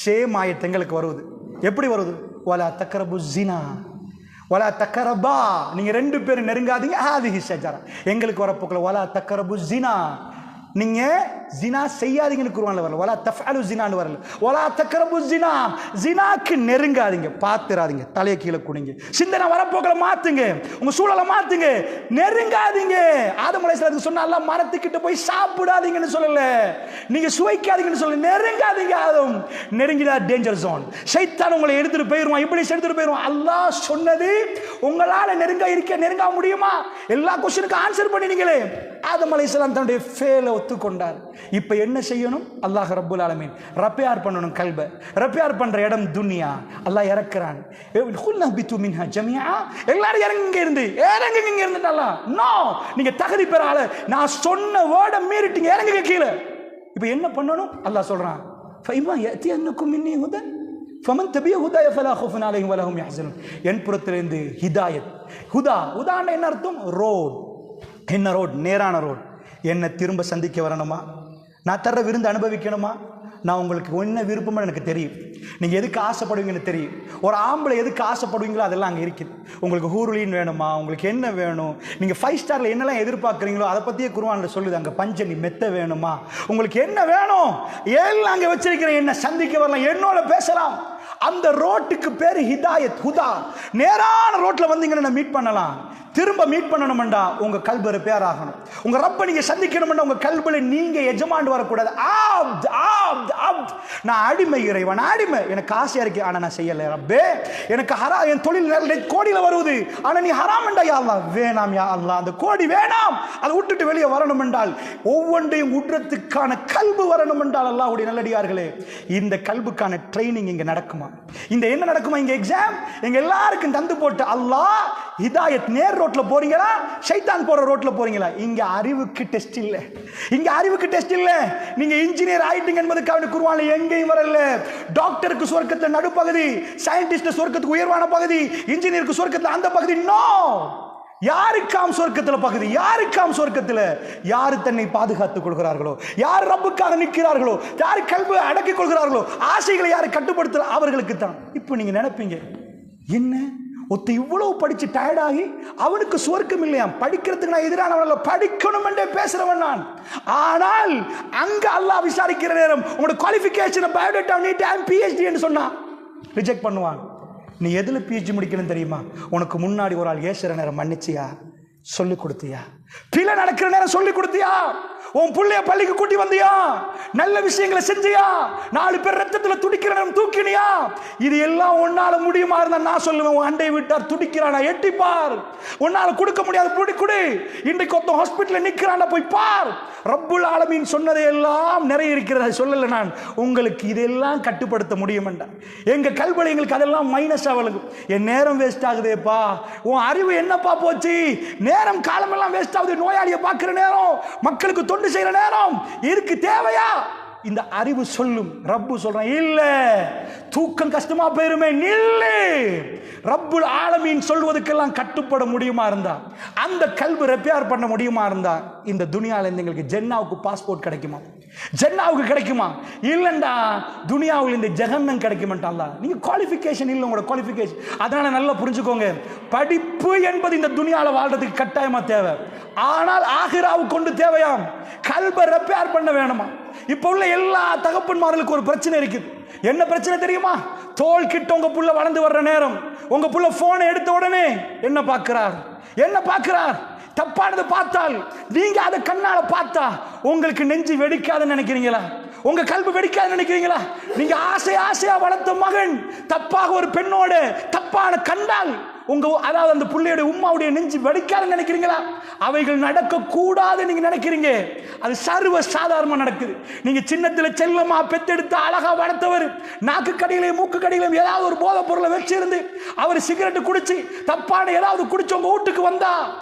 சேம் ஆயத்து எங்களுக்கு வருது. எப்படி வருது? வலா தக்ரபு ஸினா வலா தக்ரபா, நீங்க 2 பேரும் நெருங்காதீங்க. ஹாதிஹி ஷஜரா, எங்களுக்கு வரப்போக்கல வலா தக்ரபு ஸினா, நீங்க ஜினா செய்யாதீங்கன்னு குர்ஆன்ல வரல. வலா தஃஅலு ஜினான்னு வரல. வலா தக்ரபு ஸினா, ஜினாக்கு நெருங்காதீங்க, பாத்துறாதீங்க. தலைய கீழே குனிங்க, சிந்தனை வரப்போக்கல மாத்துங்க, உங்க சூழலை மாத்துங்க, நெருங்காதீங்க. ஆதம் அலைஹிஸ்ஸலாத்துக்கு சொன்ன அல்லாஹ் மரத்துக்கிட்ட போய் சாப்பிடாதீங்கன்னு சொல்லல, நீங்க சுவைக்காதீங்கன்னு சொல்லல, நெருங்காதீங்க. ஆதம் நெருங்கினா டேஞ்சர் ஜோன். ஷைத்தான் உங்களை எடுத்துட்டு போயிருவான், இப்லீஸ் எடுத்துட்டு போயிருவான். அல்லாஹ் சொன்னது உங்களால நெருங்க முடியுமா? எல்லா क्वेश्चनக்கு ஆன்சர் பண்ணினீங்களே. ஆதம் அலைஹிஸ்ஸலாம் தன்னுடைய ஃபெயிலை ஒத்துக்கொண்டார். இப்போ என்ன செய்யணும்? அல்லாஹ் ரப்புல் ஆலமீன் ரப்பியார் பண்ணணும். கல்ப ரப்பியார் பண்ற இடம் துனியா. அல்லாஹ் இறக்குறான், குல்னஹ்பிது மின்ஹா ஜமீஆ, எல்லாரும் இறங்க இருந்துட்டால. நோ, நீங்க தகுதி பெறால, நான் சொன்ன வேர்டை மீறிட்டீங்க, இறங்குங்க கீழே. இப்போ என்ன பண்ணணும்? அல்லாஹ் சொல்றான், ஃபைமா யஅதியன்னகும் மின்னி ஹுதன் ஃபமன் தபிய ஹுதாய ஃபலா ஹவுஃபுன் அலைஹிம் வலா ஹும் யஹ்ஸனூன். என் புறத்திலிருந்து ஹிதாயத். ஹுதான்னா என்ன அர்த்தம்? ரோட். என்ன ரோட்? நேரான ரோட். என்னை திரும்ப சந்திக்க வரணுமா? நான் தர்ற விருந்து அனுபவிக்கணுமா? நான் உங்களுக்கு என்ன விருப்பம்னு எனக்கு தெரியும். நீங்கள் எதுக்கு ஆசைப்படுவீங்கன்னு தெரியும். ஒரு ஆம்பளை எதுக்கு ஆசைப்படுவீங்களோ அதெல்லாம் அங்கே இருக்குது. உங்களுக்கு ஹூருலின் வேணுமா? உங்களுக்கு என்ன வேணும்? நீங்கள் 5 ஸ்டாரில் என்னெல்லாம் எதிர்பார்க்குறீங்களோ அதை பற்றியே குர்ஆனில் சொல்லுது. அங்கே பஞ்சனி மெத்த வேணுமா? உங்களுக்கு என்ன வேணும் எல்லாம் அங்கே வச்சிருக்கிறேன். என்ன சந்திக்க வரலாம், என்னோட பேசலாம். அந்த ரோட்டுக்கு பேர் ஹிதாயத், ஹுதா. நேரான ரோட்டில் வந்தீங்கன்னா மீட் பண்ணலாம். திரும்ப மீட் பண்ணணும்டா உங்க கல்பு ரிப்பேர் ஆகணும். உங்க ரப்ப நீங்க சந்திக்கணும்டா உங்க கல்புல நீங்க எஜமாண்டு வரக்கூடாது. நான் அடிமை இறைவன், அடிமை. எனக்கு ஆசையா இருக்கு ஆனா நான் செய்யல ரப்பே. எனக்கு என் தொழில் கோடியில வருவது ஆனா நீ ஹராம்டா யா அல்லாஹ். வேணாம் யா அல்லாஹ், அந்த கோடி வேணாம், அதை விட்டுட்டு வெளியே வரணும் என்றால் ஒவ்வொன்றையும் உட்றதுக்கான கல்பு வரணும் என்றால் அல்லாஹ்வுடைய நல்லடியார்களே இந்த கல்புக்கான ட்ரைனிங் இங்க நடக்குமா? இந்த என்ன நடக்குமா? இங்க எக்ஸாம் எங்க எல்லாருக்கும் தந்து போட்டு அல்லாஹ் ஹிதாயத் நேர் ரோட்ல போறீங்களா ஷைத்தான் போற ரோட்ல போறீங்களா? இங்க அறிவுக்கு டெஸ்ட் இல்ல, இங்க அறிவுக்கு டெஸ்ட் இல்ல. நீங்க இன்ஜினியர் ஆயிட்டீங்க என்பதுக்காக குர்ஆன்ல எங்கேயும் வரல. டாக்டருக்கு சொர்க்கத்துல நடுப்பகுதி, சயின்டிஸ்ட் சொர்க்கத்துக்கு உயர்வான பகுதி, இன்ஜினியருக்கு சொர்க்கத்துல அந்த பகுதி. நோ, யாருக்காம் சொர்க்கத்துல பகுதி? யாருக்காம் சொர்க்கத்துல? யாரு தன்னை பாதுகாத்துக் கொள்கிறார்களோ, யார் ரப்புக்காக நிற்கிறார்களோ, யார் கல்பை அடக்கிக் கொள்கிறார்களோ, ஆசைகளை யாரு கட்டுப்படுத்த அவர்களுக்கு தான். இப்போ நீங்க நினைப்பீங்க என்ன ஒத்த இவ்வளவு படிச்சு டயர்டாகி அவனுக்கு சொர்க்கம் இல்லையா? படிக்கிறதுக்கு நான் எதிரானவன், படிக்கணும் என்றே பேசுறவன் நான். ஆனால் அங்க அல்லாஹ் விசாரிக்கிற நேரம் உங்களோட குவாலிஃபிகேஷன் பயோடேட்டா நீட் PhD என்று சொன்னா ரிஜெக்ட் பண்ணுவான். நீ எதுல PhD முடிக்கணும் தெரியுமா? உனக்கு முன்னாடி ஒரு ஆள் ஏசுற நேரம் மன்னிச்சியா, சொல்லி கொடுத்தியா? பிள்ளை நடக்கிற நேரம் சொல்லி கொடுத்தியா? உன் பிள்ளைய பள்ளிக்கு கூட்டி வந்தியா? நல்ல விஷயங்களை செஞ்சியா? 4 பேர் ரத்தத்துல துடிக்கிற நேரம் தூக்கினியா? இது எல்லாம் உன்னால முடியுமா இருந்தா நான் சொல்லுவேன், உன் அண்டை விட்டார் துடிக்கிறானா எட்டி பார். உன்னால கொடுக்க முடியாது கொடு. இன்றைக்கு ஒருத்தன் ஹாஸ்பிட்டல்ல நிக்கிறானா போய் பார். ரப்புல் ஆலமீன் சொன்னதை எல்லாம் நிறைய இருக்கிறத சொல்லல நான் உங்களுக்கு. இதெல்லாம் கட்டுப்படுத்த முடியும் என்றார். எங்க கல்வில எங்களுக்கு அதெல்லாம் மைனஸ் ஆகலும். என் நேரம் வேஸ்ட் ஆகுதேப்பா, உன் அறிவு என்னப்பா போச்சு, நேரம் காலம் எல்லாம் வேஸ்ட் ஆகுது. நோயாளியை பார்க்கிற நேரம், மக்களுக்கு தொண்டு செய்யற நேரம், இதுக்கு தேவையா? இந்த அறிவு சொல்லும். ரப்பு சொல்றான் இல்ல, தூக்கம் கஷ்டமா போயிருமே, நில்லு. ரப்புல் ஆலமீன் சொல்வதுக்கெல்லாம் கட்டுப்பட முடியுமா இருந்தா, அந்த கல்வி ரிப்பேர் பண்ண முடியுமா இருந்தா, இந்த துனியால இருந்து எங்களுக்கு ஜென்னாவுக்கு பாஸ்போர்ட் கிடைக்குமா? ஜென்னாவுக்கு கிடைக்குமா? இல்லண்டா துனியாவில் இந்த ஜஹன்னம் கிடைக்குமாட்டாங்களா? நீங்க குவாலிஃபிகேஷன் இல்லை, உங்களோட குவாலிஃபிகேஷன். அதனால நல்லா புரிஞ்சுக்கோங்க, படிப்பு என்பது இந்த துனியால வாழ்றதுக்கு கட்டாயமா தேவை. ஆனால் ஆகிராவுக்கு கொண்டு தேவையாம் கல்பை ரிப்பேர் பண்ண வேணுமா? இப்ப உள்ள எல்லா தகப்பன்மார்களுக்கு ஒரு பிரச்சனை இருக்குது. என்ன பிரச்சனை தெரியுமா? தோல் கிட்ட உங்க புள்ள வளர்ந்து வர்ற நேரம் உங்க புள்ள போனை எடுத்த உடனே என்ன பார்க்கிறார்? தப்பானது பார்த்தால் நீங்க அதை கண்ணால பார்த்தா உங்களுக்கு நெஞ்சு வெடிக்காதுன்னு நினைக்கிறீங்களா? உங்க கல்வி வெடிக்காதுன்னு நினைக்கிறீங்களா? நீங்க ஆசையா வளர்த்த மகன் தப்பாக ஒரு பெண்ணோட தப்பான கண்டால் உங்க அதாவது அந்த பிள்ளையோட உம்மாவுடைய நெஞ்சு வெடிக்காதுன்னு நினைக்கிறீங்களா? அவைகள் நடக்க கூடாது நீங்க நினைக்கிறீங்க. அது சர்வ சாதாரணமா நடக்குது. நீங்க சின்னத்துல செல்லமா பெத்தெடுத்து அழகா வளர்த்தவர் நாக்கு கடியிலையும் மூக்கு கடியிலையும் ஏதாவது ஒரு போதை பொருளை வச்சிருந்து அவர் சிகரெட் குடிச்சு தப்பான ஏதாவது குடிச்சு உங்க வீட்டுக்கு வந்தா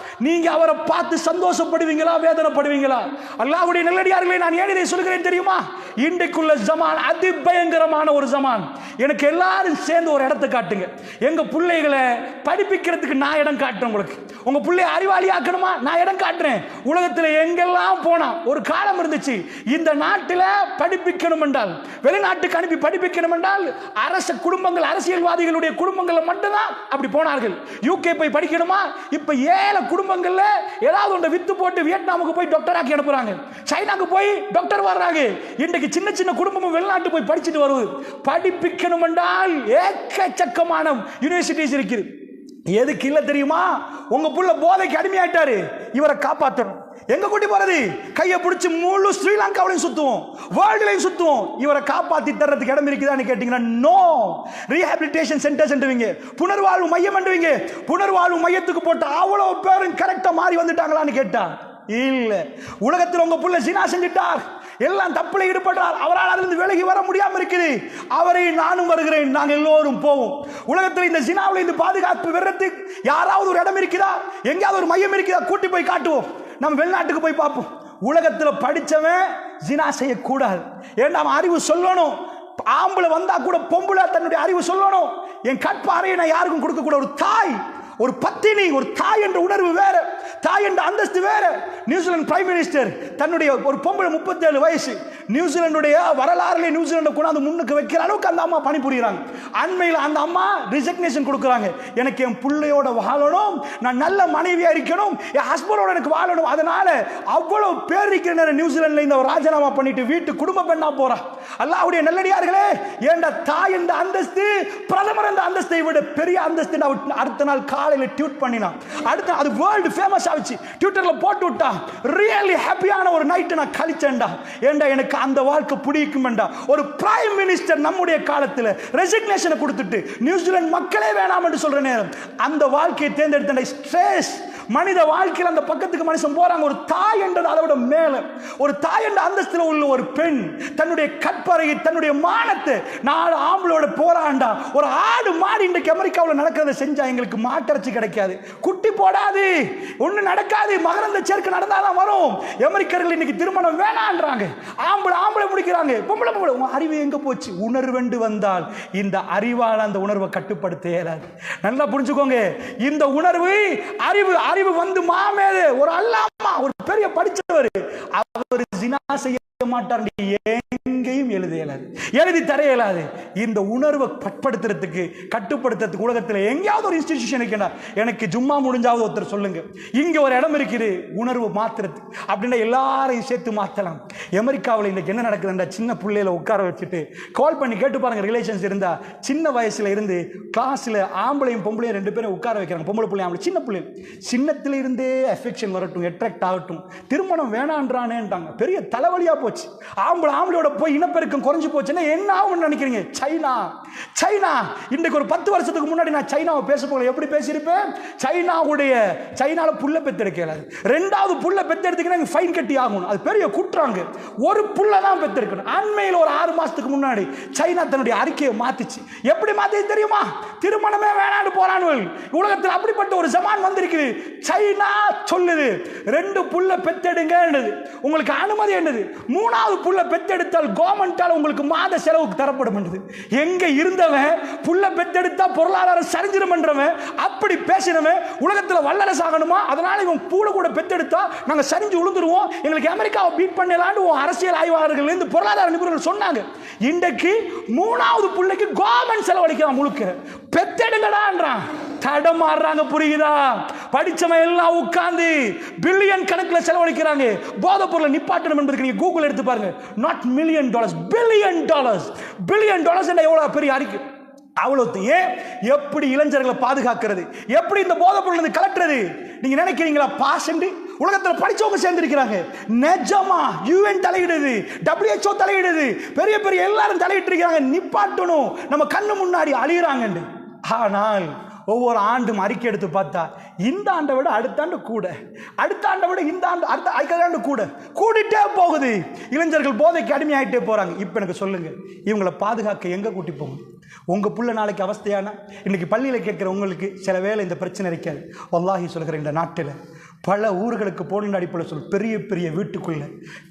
நீங்க அவரை பார்த்து சந்தோஷப்படுவீங்களா, வேதனைப்படுவீங்களா? அல்லாஹ்வுடைய நல்லடியார்களே, நான் ஏன் இதை சொல்கிறேன் தெரியுமா? இன்றைக்குள்ள ஜமான் அதி பயங்கரமான ஒரு ஜமான். எனக்கு எல்லாரும் சேர்ந்து ஒரு இடத்தை காட்டுங்க. எங்க பிள்ளைகளை படிப்பிக்கிறதுக்கு நான் இடம் காட்டுறேன். உங்களுக்கு உங்க பிள்ளைய அறிவாளி ஆக்கணுமா? நான் இடம் காட்டுறேன். உலகத்தில் எங்கெல்லாம் போனா ஒரு காலம் இருந்துச்சு, இந்த நாட்டில் படிப்பிக்கணும் என்றால், வெளிநாட்டுக்கு அனுப்பி படிப்பிக்கணும் என்றால் அரச குடும்பங்கள், அரசியல்வாதிகளுடைய குடும்பங்கள் மட்டும்தான் அப்படி போனார்கள். UK போய் படிக்கணுமா? இப்ப 7 குடும்பங்கள்ல ஏதாவது ஒன்றை வித்து போட்டு வியட்நாமுக்கு போய் டாக்டர் ஆக்கி அனுப்புறாங்க, சைனாக்கு போய் டாக்டர் வர்றாங்க. இன்றைக்கு சின்ன சின்ன குடும்பமும் வெளிநாட்டு போய் படிச்சுட்டு வருது. படிப்பிக்கணும் என்றால் ஏக்கச்சக்கமான யூனிவர்சிட்டிஸ் இருக்குது. எதுக்கு இல்ல தெரியுமா? உங்க புள்ள போதைக்கு அடிமையாயிட்டாரு, இவரை காப்பாற்றணும். எங்க கூட்டி போறது? கையை பிடிச்சி முழு ஸ்ரீலங்காவிலையும் சுத்துவோம், வேர்ல்டுலையும் சுத்துவோம். இவரை காப்பாத்தி தர்றதுக்கு இடம் இருக்குதான்னு கேட்டீங்கன்னா நோ. ரீஹாபிலிட்டேஷன் சென்டர்ஸ், புனர்வாழ்வு மையம், புனர்வாழ்வு மையத்துக்கு போட்டு அவ்வளவு பேரும் கரெக்டா மாறி வந்துட்டாங்களான்னு கேட்டா இல்ல. உலகத்தில் உங்க புள்ள ஜினா செஞ்சிட்டார், எல்லாம் தப்புல ஈடுபட்டார், அவரால் அதிலிருந்து விலகி வர முடியாம இருக்குது. அவரை நானும் வருகிறேன், நாங்கள் எல்லோரும் போவோம். உலகத்தில் இந்த ஜினாவில் இந்த பாதுகாப்பு வர்றதுக்கு யாராவது ஒரு இடம் இருக்குதா, எங்கேயாவது ஒரு மையம் இருக்குதா? கூட்டி போய் காட்டுவோம். நம்ம வெளிநாட்டுக்கு போய் பார்ப்போம். உலகத்தில் படிச்சவன் ஜினா செய்யக்கூடாது. ஏன்னா அறிவு சொல்லணும். ஆம்பளை வந்தா கூட பொம்பளை தன்னுடைய அறிவு சொல்லணும். என் கற்பாறையை நான் யாருக்கும் கொடுக்க கூட. ஒரு தாய், ஒரு பத்தினி, ஒரு தாய் என்ற உணர்வு வேற, தாய் என்ற அந்தஸ்து வேற. நியூசிலாந்து பிரைம் மினிஸ்டர் தன்னுடைய ஒரு பொம்பளை 37 வயசு, நியூசிலாந்துடைய வரலாறுல நியூசிலாந்து கொண்டாந்து முன்னுக்கு வைக்கிற அளவுக்கு அந்த அம்மா பணிபுரிகிறாங்க. அண்மையில் அந்த அம்மா ரிசக்னேஷன் கொடுக்குறாங்க. எனக்கு என் பிள்ளையோட வாழணும், நான் நல்ல மனைவியா இருக்கணும், என் ஹஸ்பண்டோட எனக்கு வாழணும். அதனால அவ்வளவு பேர் இருக்கிற நேரம் நியூசிலாந்துல இந்த ராஜினாமா பண்ணிட்டு வீட்டு குடும்ப பெண்ணா போறா. அல்லாஹ்வுடைய நல்லடியார்களே, ஏண்ட தாய் என்ற அந்தஸ்து, பிரதமர் என்ற அந்தஸ்து அந்தஸ்தை விட பெரிய அந்தஸ்து அடுத்த நாள் காலையில ட்வீட் பண்ணினான். அடுத்த அது வேர்ல்டு ஃபேமஸ் ஆச்சு. ட்விட்டர்ல போட்டு விட்டா, ரியலி ஹாப்பியான ஒரு நைட் நான் கழிச்சேன்டா. ஏண்டா எனக்கு அந்த வாழ்க்கை பிடிக்கும்டா. ஒரு பிரைம் மினிஸ்டர் நம்முடைய காலத்தில் ரெசிக்னேஷனை கொடுத்துட்டு நியூசிலாந்து மக்களே வேணாம் என்று சொல்ற நேரம் அந்த வாழ்க்கையை தேர்ந்தெடுத்த ஸ்ட்ரெஸ் மனித வாழ்க்கையில் அந்த பக்கத்துக்கு மனுஷன் போறாங்க. ஒரு தாய் என்றது அதை விட மேல, ஒரு தாய் என்ற அந்தஸ்தில் உள்ள ஒரு பெண் தன்னுடைய கற்பறையை தன்னுடைய மானத்தை 4 ஆம்பளோட போராண்டா. ஒரு ஆடு மாடு இன்றைக்கு அமெரிக்காவில் நடக்கிறத செஞ்சா எங்களுக்கு மாட்டிறைச்சி கிடைக்காது, குட்டி போடாது, ஒண்ணு நடக்காது. மகரந்த சேர்க்கை நடந்தாதான் வரும். அமெரிக்கர்கள் இன்னைக்கு திருமணம் வேணான்றாங்க. ஆம்பளை முடிக்கிறாங்க, பொம்பளை பொம்பளை. உங்க அறிவு எங்க போச்சு? உணர்வெண்டு வந்தால் இந்த அறிவால் அந்த உணர்வை கட்டுப்படுத்த இயலாது. நல்லா புரிஞ்சுக்கோங்க. இந்த உணர்வு அறிவு அறிவு வந்து மாமேது ஒரு அல்லாமா ஒரு பெரிய படிச்சவர் அவர் ஜினா செய்ய மாட்டார், எங்கேயும் எழுதி தர இயலாது. இந்த உணர்வை பட்படுத்துறதுக்கு கட்டுப்படுத்துறதுக்கு உலகத்தில் எங்கேயாவது ஒரு இன்ஸ்டிடியூஷன் இருக்குன்னா எனக்கு ஜும்மா முடிஞ்சாவது ஒருத்தர் சொல்லுங்க. இங்க ஒரு இடம் இருக்குது உணர்வு மாத்துறது அப்படின்னா எல்லாரையும் சேர்த்து மாத்தலாம். அமெரிக்காவில் இன்னைக்கு என்ன நடக்குதுன்னா, சின்ன பிள்ளையில உட்கார வச்சுட்டு கால் பண்ணி கேட்டு பாருங்க. ரிலேஷன்ஸ் இருந்தா சின்ன வயசுல இருந்து கிளாஸ்ல ஆம்பளையும் பொம்பளையும் 2 பேரும் உட்கார வைக்கிறாங்க. பொம்பளை பிள்ளை ஆம்பளை சின்ன பிள்ளை சின்னத்துல இருந்தே அஃபெக்ஷன் வரட்டும், அட்ராக்ட் ஆகட்டும், திருமணம் வேணான்றானேன்ட்டாங்க. பெரிய தலைவலியா போச்சு. ஆம்பளையோட போய் இனப்பெருக்கம் குறைஞ்சு போச்சுன்னா என்ன ஆகும்னு நினைக்கிறீங்க? சைனா இன்னைக்கு ஒரு 10 வருஷத்துக்கு முன்னாடி நான் சைனாவை பேச போல எப்படி பேசியிருப்பேன்? சைனால புள்ள பெத்தெடுக்கல, 2வது புள்ள பெத்தெடுத்துக்கினா ஃபைன் கட்டி ஆகணும். அது பெரிய குற்றாங்க. ஒரு புள்ள தான் பெத்தெடுக்கணும். அண்மையில் ஒரு 6 மாசத்துக்கு முன்னாடி சைனா தன்னுடைய அறிக்கையை மாத்திச்சு. எப்படி மாத்தி தெரியுமா? திருமணமே வேணான்னு போறானு. உலகத்தில் அப்படிப்பட்ட ஒரு ஜமான் வந்திருக்கு. சைனா சொல்லுது 2 புள்ள பெத்தெடுங்க. உங்களுக்கு அனுமதி என்னது? 3வது புள்ள பெத்தெடுத்தால் கவர்மெண்டால் உங்களுக்கு மாத செலவுக்கு தரப்படும். எங்க இருந்தவன் புள்ள பெத்தெடுத்தா பொருளாதாரம் சரிஞ்சிரும் என்றவன் அப்படி பேசினவன் உலகத்தில் வல்லரசு ஆகணுமா? அதனால இவன் கூட பெத்தெடுத்தா நாங்க சரிஞ்சு விழுந்துருவோம், எங்களுக்கு அமெரிக்காவை பீட் பண்ணலான்னு அரசியல் ஆய்வாளர்கள் இருந்து பொருளாதார நிபுணர்கள் சொன்னாங்க. இன்றைக்கு 3வது புள்ளைக்கு கவர்மெண்ட் செலவழிக்கிறான். முழுக்க பெத்தெடுங்கடான்றான். தடமாறுறாங்க. புரியுதா? படிச்சவன் எல்லாம் உட்கார்ந்து பில்லியன் கணக்கில் செலவழிக்கிறாங்க. போதைப் பொருளை நிப்பாட்டணும் என்பதுக்கு நீங்க கூகுள் எடுத்து பாருங்க. Not million dollars, billion dollars என்ற எவ்வளவு பெரிய அறிக்கை. அவ்வளவு எப்படி இளைஞர்களை பாதுகாக்கிறது, எப்படி இந்த போதைப் பொருள் கலட்டுறது நீங்க நினைக்கிறீங்களா? பாசண்டு உலகத்தில் படிச்சவங்க சேர்ந்திருக்கிறாங்க. நிஜமா யுஎன் தலையிடுது, WHO தலையிடுது, பெரிய பெரிய எல்லாரும் தலையிட்டு இருக்காங்க. நிப்பாட்டணும், நம்ம கண்ணு முன்னாடி அழியறாங்க. ஆனால் ஒவ்வொரு ஆண்டும் அறிக்கை எடுத்து பார்த்தா இந்த ஆண்டை விட அடுத்த ஆண்டு கூட, அடுத்த ஆண்டை விட இந்த ஆண்டு அடுத்த ஆண்டு கூடிட்டே போகுது. இளைஞர்கள் போதைக்கு அடிமையாயிட்டே போறாங்க. இப்ப எனக்கு சொல்லுங்க, இவங்களை பாதுகாக்க எங்க கூட்டி போங்க? உங்க புள்ள நாளைக்கு அவஸ்தையானா இன்னைக்கு பள்ளியில கேட்கிற உங்களுக்கு சில வேளை இந்த பிரச்சனை இருக்காது. வல்லாஹி சொல்கிற இந்த நாட்டில் பல ஊர்களுக்கு போன அடிப்படை பெரிய பெரிய வீட்டுக்குள்ள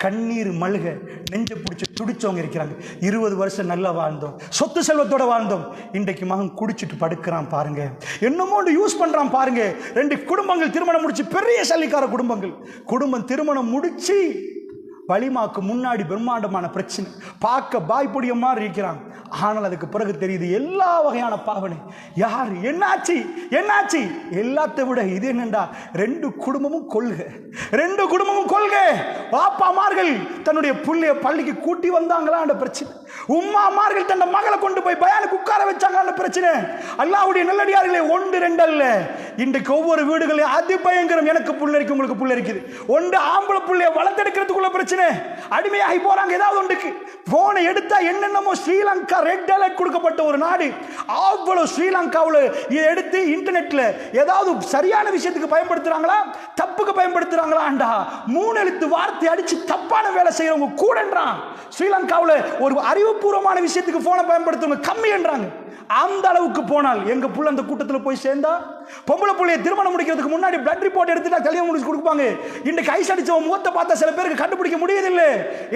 கண்ணீர் மல்க நெஞ்சு பிடிச்சி துடிச்சவங்க இருக்கிறாங்க. 20 வருஷம் நல்லா வாழ்ந்தோம், சொத்து செல்வத்தோட வாழ்ந்தோம். இன்றைக்கு மகன் குடிச்சிட்டு படுக்கிறான் பாருங்க, என்னமோ யூஸ் பண்றான் பாருங்க. 2 குடும்பங்கள் திருமணம் முடிச்சு, பெரிய சல்லிக்கார குடும்பம் திருமணம் முடிச்சு வலிமாக்கு முன்னாடி பிரம்மாண்டமான பிரச்சனை, பார்க்க பாய்பொடிய மாதிரி இருக்கிறான். ஆனால் அதுக்கு பிறகு தெரியுது எல்லா வகையான பாவனை. யார் என்னாச்சு எல்லாத்தை விட இது என்னண்டா 2 குடும்பமும் கொள்கை. பாப்பாமார்கள் தன்னுடைய புள்ளைய பள்ளிக்கு கூட்டி வந்தாங்களா அந்த பிரச்சனை. உம்மாமார்கள் தன் மகளை கொண்டு போய் பயானுக்கு உட்கார வச்சாங்க அந்த பிரச்சனை. அல்லாஹ்வுடைய நல்லடியார்களே, 1 2 அல்ல, இன்றைக்கு ஒவ்வொரு வீடுகளையும் அதி பயங்கரம். எனக்கு புள்ள இருக்கு, உங்களுக்கு புள்ள இருக்குது. 1 ஆம்பளை புள்ளைய வளர்த்தெடுக்கிறதுக்குள்ள பிரச்சனை. அடிமையாகி போறாங்க. ஏதாவது ஒன்றுக்கு போனை எடுத்தா என்னென்னமோ ஸ்ரீலங்கா ரெட் அலர்ட் கொடுக்கப்பட்ட ஒரு நாடு. அவ்வளவு ஸ்ரீலங்காவில் இதை எடுத்து இன்டர்நெட்ல ஏதாவது சரியான விஷயத்துக்கு பயன்படுத்துறாங்களா, தப்புக்கு பயன்படுத்துறாங்களா? 3 எழுத்து வார்த்தை அடிச்சு தப்பான வேலை செய்யறவங்க கூடன்றான். ஸ்ரீலங்காவில் ஒரு அறிவுபூர்வமான விஷயத்துக்கு போனை பயன்படுத்துறவங்க கம்மி என்றாங்க. அந்த அளவுக்கு போனால் எங்க புள்ள அந்த கூட்டத்தில் போய் சேர்ந்தா, பொம்பளை புள்ளைய திருமணம் முடிக்கிறதுக்கு முன்னாடி பிளட் ரிப்போர்ட் எடுத்துட்டா கல்யாணம் முடிச்சு கொடுப்பாங்க. இன்னைக்கு ஐஸ் அடிச்சவன் முகத்தை பார்த்தா சில பேருக்கு கண்டுபிடிக்க முடியதில்லை.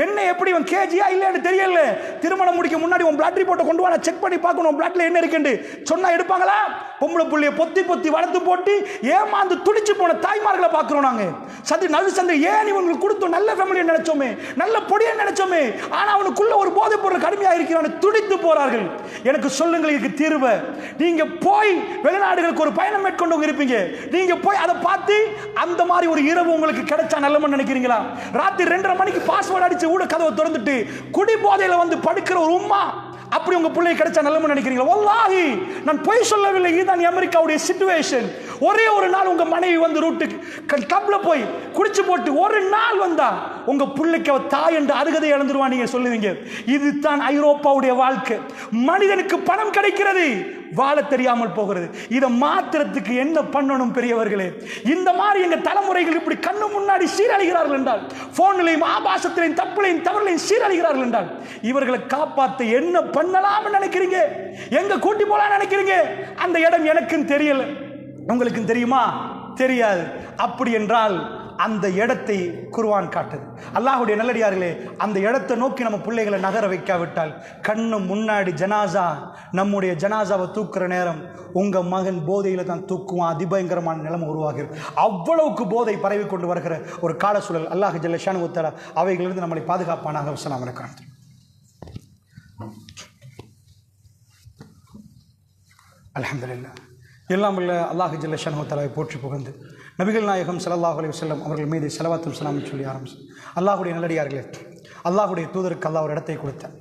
என்ன எப்படி இவன் கேஜியா இல்லைன்னு தெரியல. திருமணம் முடிக்க முன்னாடி உன் பிளட் ரிப்போர்ட்டை கொண்டு வா, செக் பண்ணி பார்க்கணும் பிளட்ல என்ன இருக்குன்னு சொன்னா எடுப்பாங்களா? பொம்பளை புள்ளைய பொத்தி வளர்த்து போட்டு ஏமாந்து துடிச்சு போன தாய்மார்களை பார்க்கிறோம் நாங்க. சந்தை ஏன் இவங்களுக்கு கொடுத்தோம், நல்ல ஃபேமிலியை நினைச்சோமே, நல்ல பொடியை நினைச்சோமே, ஆனா அவனுக்குள்ள ஒரு போதைப் பொருள் கடுமையாக இருக்கிறான், துடித்து போறார்கள். எனக்கு சொல்லுங்கள் தீர்வு. நீங்க போய் வெளிநாடுகளுக்கு ஒரு பயணம் மேற்கொண்டு இருப்பீங்க, நீங்க போய் அதை பார்த்து அந்த மாதிரி ஒரு இரவு உங்களுக்கு கிடைச்சா நல்லமன்னு நினைக்கிறீங்களா? ராத்திரி 2:30 மணிக்கு பாஸ்வேர்ட் அடிச்சு ஊட கதவை திறந்துட்டு குடி போதையில வந்து படுக்கிற ஒரு உம்மா, அப்படி உங்க பிள்ளை கிடைச்சா நல்ல நினைக்கிறீங்களா? வல்லாஹி நான் பொய் சொல்லவில்லை. இதுதான் அமெரிக்காவுடைய சிச்சுவேஷன். ஒரே ஒரு நாள் உங்க மனைவி வந்து ரூட்டுக்கு கிளப்ல போய் குடிச்சு போட்டு ஒரு நாள் வந்தா உங்க பிள்ளைக்கு அவ தாய் என்று அருகதை இழந்துருவா. நீங்க சொல்லுவீங்க இதுதான் ஐரோப்பாவுடைய வாழ்க்கை. மனிதனுக்கு பணம் கிடைக்கிறது, வாழ தெரியாமல் போகிறது. இதை மாத்திரத்துக்கு என்ன பண்ணணும் பெரியவர்களே? இந்த மாதிரி எங்க தலைமுறைகள் இப்படி கண்ணு முன்னாடி சீரழிகிறார்கள் என்றால், போனிலையும் ஆபாசத்திலையும் தப்புலையும் தவறுலையும் சீரழிகிறார்கள் என்றால், இவர்களை காப்பாற்ற என்ன பண்ணலாம் நினைக்கிறீங்க? எங்க கூட்டி போலாம் நினைக்கிறீங்க? அந்த இடம் எனக்கும் தெரியல, உங்களுக்கும் தெரியுமா? தெரியாது. அப்படி என்றால் அந்த இடத்தை குர்ஆன் காட்டுது. அல்லாஹ்வுடைய நல்லடியார்களே, அந்த இடத்தை நோக்கி நம்ம பிள்ளைகளை நகர வைக்காவிட்டால், கண்ணு முன்னாடி ஜனாசா, நம்முடைய ஜனாசாவை தூக்குற நேரம் உங்க மகன் போதையில தான் தூக்குவான். அதிபயங்கரமான நிலைமை உருவாகிறது. அவ்வளவுக்கு போதை பரவி கொண்டு வருகிற ஒரு கால சூழல். அல்லாஹ் ஜல்ல ஷானஹு வ தஆலா அவைகளிலிருந்து நம்மளை பாதுகாப்பானாக. வஸலாம் அலைக்கும். அல்ஹம்துலில்லாஹ். எல்லாம் உள்ள அல்லாஹ் ஜல்ல ஷானஹு வ தஆலாவை போற்றி புகழ்ந்து நபிகள் நாயகம் ஸல்லல்லாஹு அலைஹி வஸல்லம் அவர்கள் மீது ஸலவாத்தும் ஸலாமும் சொல்லி ஆரம்பிச்சு. அல்லாஹ்வுடைய நல்லடியார்களே, அல்லாஹ்வுடைய தூதருக்கு அல்லாஹ் ஒரு இடத்தை கொடுத்தார்.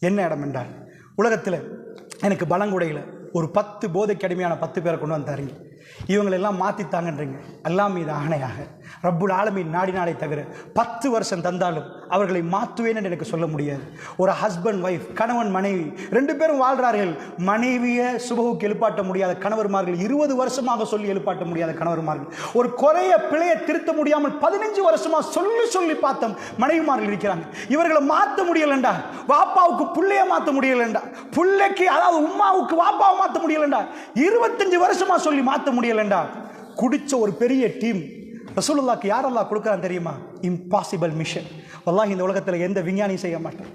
என்ன இடம் என்றால், உலகத்தில் எனக்கு பலங்குடையில் ஒரு 10 போதைக்கு அடிமையான 10 பேரை கொண்டு வந்தாருங்க. இவங்களெல்லாம் மாற்றித்தாங்கன்றீங்க. அல்லாஹ் மீது ஆணையாக ரப்புல் ஆலமீன் நாடினாலே தவிர 10 வருஷம் தந்தாலும் அவர்களை மாற்றுவேன் என்று எனக்கு சொல்ல முடியாது. ஒரு ஹஸ்பண்ட் ஒய்ஃப், கணவன் மனைவி 2 பேரும் வாழ்கிறார்கள். மனைவியை சுபகுக்கு எழுப்பாட்ட முடியாத கணவர்மார்கள், 20 வருஷமாக சொல்லி எழுப்பாட்ட முடியாத கணவர்மார்கள், ஒரு குறைய பிழையை திருத்த முடியாமல் 15 வருஷமாக சொல்லி பார்த்த மனைவிமார்கள் இருக்கிறாங்க. இவர்களை மாற்ற முடியலண்டா, வாப்பாவுக்கு புள்ளைய மாற்ற முடியலண்டா, புள்ளைக்கு அதாவது உம்மாவுக்கு வாப்பாவை மாற்ற முடியலண்டா, 25 வருஷமா சொல்லி மாற்ற முடியலண்டா. குடிச்ச ஒரு பெரிய டீம் ரசூலுல்லாஹ்க்கு யார் அல்லாஹ் கொடுக்குறான் தெரியுமா? Impossible mission. வல்லாஹி இந்த உலகத்தில் எந்த விஞ்ஞானியும் செய்ய மாட்டேன்,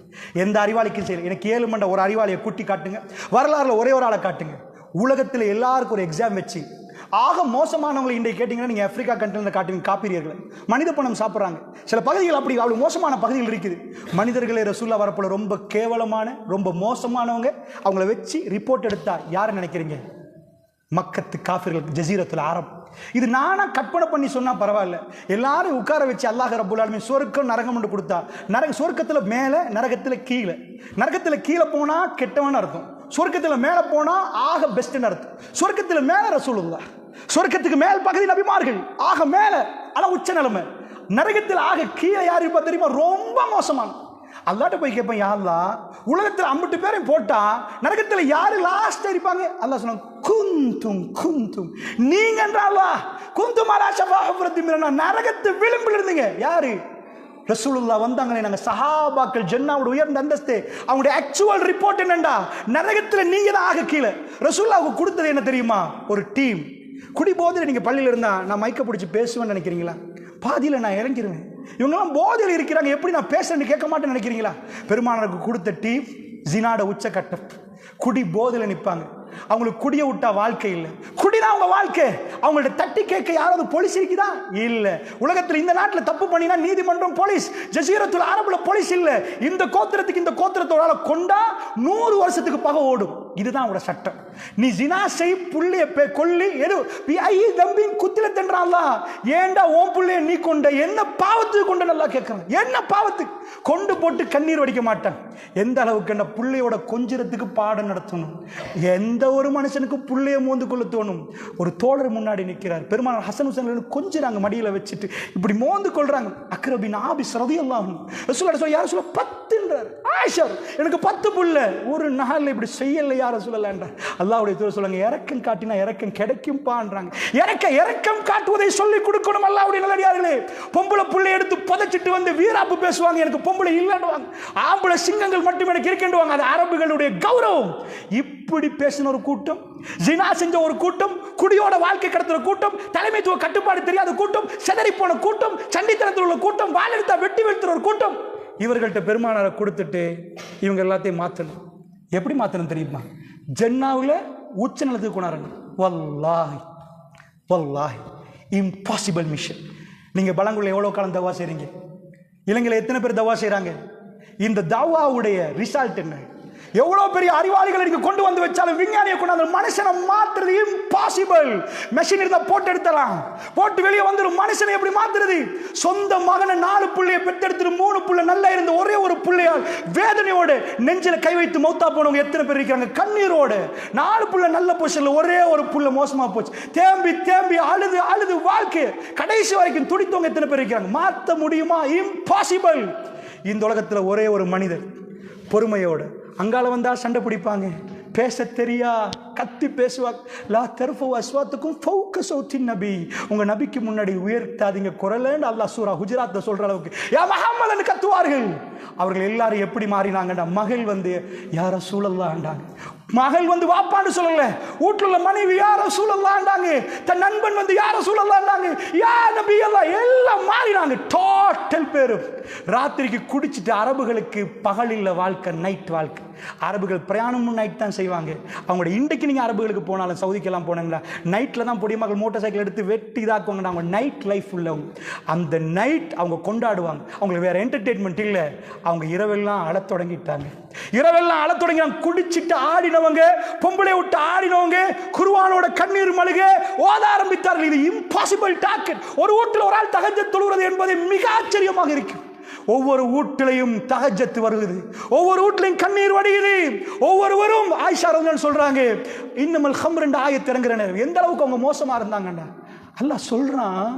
எந்த அறிவாளிக்கும் செய்யல. எனக்கு 7 மண்ட ஒரு அறிவாளியை கூட்டி காட்டுங்க, வரலாறுல ஒரே ஒரு ஆளை காட்டுங்க. உலகத்தில் எல்லாருக்கும் ஒரு எக்ஸாம் வச்சு ஆக மோசமானவங்களை இன்றைக்கு கேட்டிங்கன்னா நீங்கள் ஆப்பிரிக்கா கண்ட்ரியில் காட்டுவீங்க காப்பீரியர்களை. மனித பணம் சாப்பிட்றாங்க. சில பகுதிகள் அப்படி அவ்வளோ மோசமான பகுதிகள் இருக்குது. மனிதர்களே ரசூலுல்லாஹ் வரப்போல ரொம்ப கேவலமான ரொம்ப மோசமானவங்க. அவங்கள வச்சு ரிப்போர்ட் எடுத்தா யார் நினைக்கிறீங்க? மக்கத்து காஃபிர்கள், ஜசீரத்துல் அரப். இது நானா கற்பனை பண்ணி சொன்னா பரவாயில்ல. எல்லாரும் உட்கார வச்சு அல்லாஹ் ரப்புல் ஆலமீன் சொர்க்கம் நரகம் என்று கொடுத்தா, சொர்க்கத்தில் மேலே நரகத்தில் கீழே. நரகத்தில் கீழே போனா கெட்டவன் அர்த்தம், சொர்க்கத்தில் மேலே போனா ஆக பெஸ்ட்னு அர்த்தம். சொர்க்கத்தில் மேலே ரசூலுல்லாஹ், சொர்க்கத்துக்கு மேல் பகுதி நபிமார்கள், ஆக மேலே ஆனால் உச்ச நிலைமை. நரகத்தில் ஆக கீழே யார் இருப்பா தெரியுமா? ரொம்ப மோசமான. அல்லாட்ட போய் கேட்பேன், யா அல்லாஹ் உலகத்தில் 50 பேரையும் போட்டா நரகத்தில் யாரு லாஸ்ட் இருப்பாங்க? அல்லாஹ் சொன்னாங்க, குந்தும் குந்தும், நீங்க அல்லாஹ் குந்தும் அலா ஷஃபா ஹுஃப்ரத்தின் மினன், நரகத்து விளிம்பில் இருந்தீங்க. யாரு? ரசூலுல்லாஹ் வந்தாங்களே, நாங்கள் சஹாபாக்கள், ஜன்னாவோட உயர்ந்த அந்தஸ்து. அவங்களுடைய ஆக்சுவல் ரிப்போர்ட் என்னண்டா, நரகத்தில் நீங்க தான் ஆக கீழே. ரசூலுல்லாஹ்வுக்கு கொடுத்தது என்ன தெரியுமா? ஒரு டீம். குடி போதையில் நீங்கள் பள்ளியில் இருந்தா நான் மைக்க பிடிச்சி பேசுவேன்னு நினைக்கிறீங்களா? பாதியில் நான் இறங்கிடுவேன். இவங்கெல்லாம் போதையில் இருக்கிறாங்க, எப்படி நான் பேசுறேன்னு கேட்க மாட்டேன்னு நினைக்கிறீங்களா? பெருமானாருக்கு கொடுத்த டீம் ஜினாட உச்சக்கட்டம். குடி போதையில் நிற்பாங்க. அவங்களுக்கு குடிய விட்டா வாழ்க்கை இல்லை, குடிதான் அவங்க வாழ்க்கை. அவங்கள்ட்ட தட்டி கேட்க யாராவது போலீஸ் இருக்குதா? இல்லை. உலகத்தில் இந்த நாட்டில் தப்பு பண்ணினா நீதிமன்றம், போலீஸ். ஜசீரத்துல் அரபுல போலீஸ் இல்லை. இந்த கோத்திரத்துக்கு இந்த கோத்திரத்தோட கொண்டா 100 வருஷத்துக்கு பகை ஓடும். இதுதான் அவங்களோட சட்டம். நீ ஜினா செய், புள்ளைய கொல்லி, எது தம்பின் குத்தில தென்றான்ல, ஏண்டா ஓன் புள்ளைய நீ கொண்ட, என்ன பாவத்துக்கு கொண்ட நல்லா கேட்கறான். என்ன பாவத்துக்கு கொண்டு போட்டு கண்ணீர் வடிக்க மாட்டான். எந்த அளவுக்கு என்ன புள்ளையோட கொஞ்சிறதுக்கு பாடம் நடத்தணும். எந்த ஒரு மனுஷனுக்கு புள்ளைய மோந்து கொள்ள தோணும். ஒரு தோழர் முன்னாடி நிற்கிறார், பெருமானார் ஹசன் ஹுசைன் கொஞ்சிறாங்க, மடியில் வச்சுட்டு இப்படி மோந்து கொள்றாங்க. அக்ரபின் ஆபிஸ் ரலியல்லாஹு அன்ஹு ரசூலுல்லாஹ் சொல்ல, யார் சொல்ல 10ன்றார். ஆயிஷா, எனக்கு 10 புள்ள, ஒரு நாள் இப்படி செய்யல யார சொல்லலான்றார். அல்லாஹ்வுடைய தூதர் சொல்லுங்க, இறக்கம் காட்டினா இறக்கம் கிடைக்கும் பான்றாங்க. இறக்கம் காட்டுவதை சொல்லி கொடுக்கணும். அல்லாஹ்வுடைய நல்லடியார்களே, பொம்பளை புள்ளை எடுத்து புதைச்சிட்டு வந்து வீராப்பு பேசுவாங்க, எனக்கு பொம்பளை இல்லைன்னுவாங்க. ஆம்பளை சிங்கங்கள் மட்டும் எனக்கு இருக்கின்றாங்க. அது அரபுகளுடைய கௌரவம். இப்படி பேசின ஒரு கூட்டம், ஜினா செஞ்ச ஒரு கூட்டம், குடியோட வாழ்க்கை கடத்துற கூட்டம், தலைமைத்துவ கட்டுப்பாடு தெரியாத கூட்டம், செதறி போன கூட்டம், சண்டித்தனத்தில் உள்ள கூட்டம், வாழெடுத்தா வெட்டி வீழ்த்துற ஒரு கூட்டம். இவர்கள்ட்ட பெருமானாரை கொடுத்துட்டு இவங்க எல்லாத்தையும் மாற்றணும். எப்படி மாற்றணும் தெரியுமா? ஜன்னாவில் உச்ச நிலத்துக்கு கொண்டாடணும். வல்லாஹி வல்லாஹி இம்பாசிபிள் மிஷன். நீங்கள் பலங்குள்ள எவ்வளோ காலம் தவா செய்கிறீங்க? இலங்கையில் எத்தனை பேர் தவா செய்கிறாங்க? இந்த தவாவுடைய ரிசல்ட் என்ன? எவ்வளோ பெரிய அறிவாளிகளை நீங்கள் கொண்டு வந்து வச்சாலும், விஞ்ஞானியை கொண்டாந்து மனுஷனை மாற்றுறது இம்பாசிபிள். இம்பாசிபிள். மெஷின் இருந்தா போட்டு எடுத்தலாம், போட்டு வெளியே வந்துடும். மனுஷனை எப்படி மாத்துறது? சொந்த மகனை 4 பிள்ளையை பெற்றெடுத்துட்டு 3 பிள்ளை நல்லா இருந்த ஒரே ஒரு பிள்ளையால் வேதனையோடு நெஞ்சில கை வைத்து மௌத்தா போனவங்க எத்தனை பேர் இருக்காங்க? கண்ணீரோடு 4 பிள்ளை நல்ல பொசிஷன்ல, ஒரே ஒரு பிள்ளை மோசமா போச்சு. தேம்பி தேம்பி அழுது அழுது வாழ்க்கை கடைசி வரைக்கும் துடித்தவங்க எத்தனை பேர் இருக்காங்க? மாற்ற முடியுமா? இம்பாசிபிள். இந்த உலகத்துல ஒரே ஒரு மனிதர் பொறுமையோடு, அங்கால வந்தா சண்டை பிடிப்பாங்க, பேச தெரியா, கத்தி பேசுவாங்க. லா தர்ஃபு அஸ்வாத்துக்கும் ஃபௌக சௌத்தின் நபி, உங்க நபிக்கு முன்னாடி உயர்த்தாதீங்க குரல்னு அல்லாஹ் சூரா ஹுஜராத்ல சொல்ற அளவுக்கு யா முஹம்மதுன்னு கத்துவார்கள். அவர்கள் எல்லாரும் எப்படி மாறினாங்கடா? மகள் வந்து யா ரசூலல்லாஹ்ன்றாங்க, மகள் வந்து வாப்பான்னு சொல்லல, வீட்டுல உள்ள மனைவி யா ரசூலல்லாஹ்ன்றாங்க, தன் நண்பன் வந்து யா ரசூலல்லாஹ்ன்றாங்க, யா நபி அல்லாஹ், எல்லாம் மாறினாங்க. டோட்டல் பேரு ராத்திரிக்கு குடிச்சிட்டு, அரபுகளுக்கு பகல் இல்ல வாழ்க்கை, நைட் வாழ்க்கை. அரபுகள் பிரயாணமும் நைட் தான் செய்வாங்க. அவங்களோட இன்றைக்கு நீங்க அரபுகளுக்கு போனாலும், சவுதிக்கெல்லாம் போனாங்களா, நைட்ல தான் பொடிமக்கள் மோட்டார் சைக்கிள் எடுத்து வெட்டி இதாக்குவாங்க. அவங்க நைட் லைஃப் உள்ளவங்க. அந்த நைட் அவங்க கொண்டாடுவாங்க. அவங்களுக்கு வேற என்டர்டெயின்மெண்ட் இல்லை. அவங்க இரவெல்லாம் அழத் தொடங்கிட்டாங்க. இரவெல்லாம் அழத் தொடங்கினாங்க. குடிச்சிட்டு ஆடினவங்க, பொம்பளை விட்டு ஆடினவங்க, குர்ஆனோட கண்ணீர் மல்க ஓத ஆரம்பித்தார்கள். இது இம்பாசிபிள் டார்கெட். ஒரு வீட்டில் ஒரு ஆள் தஹஜ்ஜத் தொழுகிறது என்பது மிக ஆச்சரியமாக இருக்கு. ஒவ்வொரு வீட்டிலையும் தஹஜ்ஜத் வருகிறது, ஒவ்வொரு வீட்டிலையும் கண்ணீர் வடியுது. ஒவ்வொருவரும் ஆயிஷா ரலியல்லாஹு சொல்றாங்க, இன்னமல் ஹம்ர் என்ற ஆயத் இறங்குறன. எந்த அளவுக்கு அவங்க மோசமா இருந்தாங்கடா. அல்லாஹ் சொல்றான்,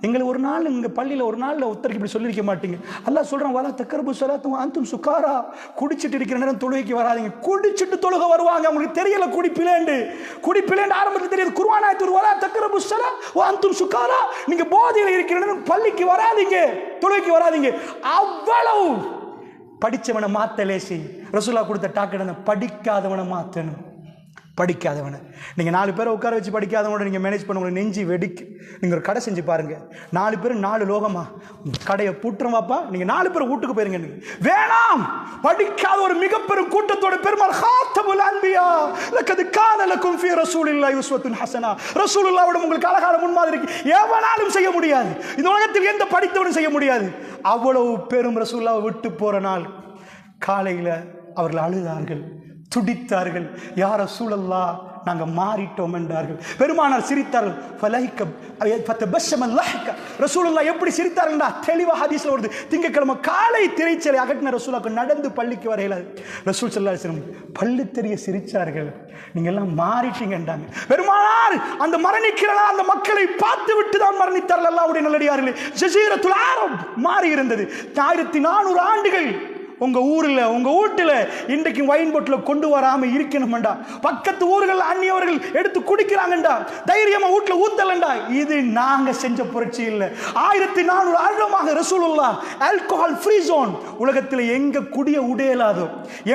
எங்களை ஒரு நாள் இங்கே பள்ளியில் ஒரு நாளில் ஒருத்தருக்கு இப்படி சொல்லியிருக்க மாட்டீங்க. அல்லாஹ் சொல்கிறான், வலா தக்கரபு ஸலாத்தும் அன்தும் சுகாரா, குடிச்சிட்டு இருக்கிற நேரம் தொழுகைக்கு வராதிங்க. குடிச்சிட்டு தொழுக வருவாங்க. அவங்களுக்கு தெரியல குடிப்பிலேண்டு ஆரம்பத்தில் தெரியாது. குர்ஆன் ஆயத்து வலா தக்கரபு ஸலா வ அன்தும் சுகாரா, நீங்கள் போதையில் இருக்கிற நேரம் பள்ளிக்கு வராதிங்க, தொழுகைக்கு வராதிங்க. அவ்வளவு படித்தவனை மாற்ற லேசி. ரசூலுல்லாஹ் கொடுத்த டாக்கெட், படிக்காதவனை மாற்றணும். படிக்காதவனை நீங்கள் 4 பேரை உட்கார வச்சு படிக்காதவனோட நீங்கள் மேனேஜ் பண்ண உங்களுக்கு நெஞ்சு வெடிக்கு. நீங்கள் ஒரு கடை செஞ்சு பாருங்கள், 4 பேர் 4 லோகமா, கடையை பூட்டுறோம் வாப்பா, நீங்கள் 4 பேர் வீட்டுக்கு போயிருங்க. வேணாம், படிக்காத ஒரு மிகப்பெரும் கூட்டத்தோட பெருமாள் ஹாத்தமுல் அன்பியா லக்கத் கான லக்கும் ஃபீ ரசூலில்லாஹி உஸ்வத்துன் ஹஸனா, ரசூலுல்லாஹ்வோட உங்களுக்கு அழகான முன்மாதிரி எவனாலும் செய்ய முடியாது. இந்த உலகத்தில் எந்த படித்தவனும் செய்ய முடியாது. அவ்வளவு பெரும் ரசூலுல்லாஹ்வை விட்டு போற நாள் காலையில் அவர்கள் அழுதார்கள், துடித்தார்கள். யா ரசூலல்லாஹ், நாங்கள் மாறிட்டோம் என்றார்கள். பெருமானார் சிரித்தார்கள். ரசூலுல்லாஹ் எப்படி சிரித்தார்கள்டா தெளிவாக ஹதீஸ்ல வருது. திங்கட்கிழமை காலை திரைச்சலை அகற்றின ரசூலுல்லாஹ் நடந்து பள்ளிக்கு வரையில ரசூல் ஸல்லல்லாஹு அலைஹி வஸல்லம் பள்ளி தெரிய சிரிச்சார்கள். நீங்க எல்லாம் மாறிட்டீங்கன்றாங்க. பெருமானார் அந்த மரணிக்கிறனா அந்த மக்களை பார்த்து விட்டு தான் மரணித்தார்கள். அல்லாஹ்வுடைய நல்லடியார்களே, ஜஸீரத்துல் அரப் மாறி இருந்தது. 1400 ஆண்டுகள் உங்க ஊர்ல உங்க வீட்டுல இன்றைக்கு வைன் பாட்டில் கொண்டு வராம இருக்கணும்டா. பக்கத்து ஊர்கள் அந்நியவர்கள் எடுத்து குடிக்கிறாங்கடா, தைரியமா வீட்டுல ஊத்தலண்டா. இது நாங்க செஞ்ச புரட்சி இல்லை. 1400 ஆண்டுகளாக ரசூலுல்லாஹ் ஆல்கஹால் ஃப்ரீ ஜோன். உலகத்தில் எங்க குடிய உடையலாதோ,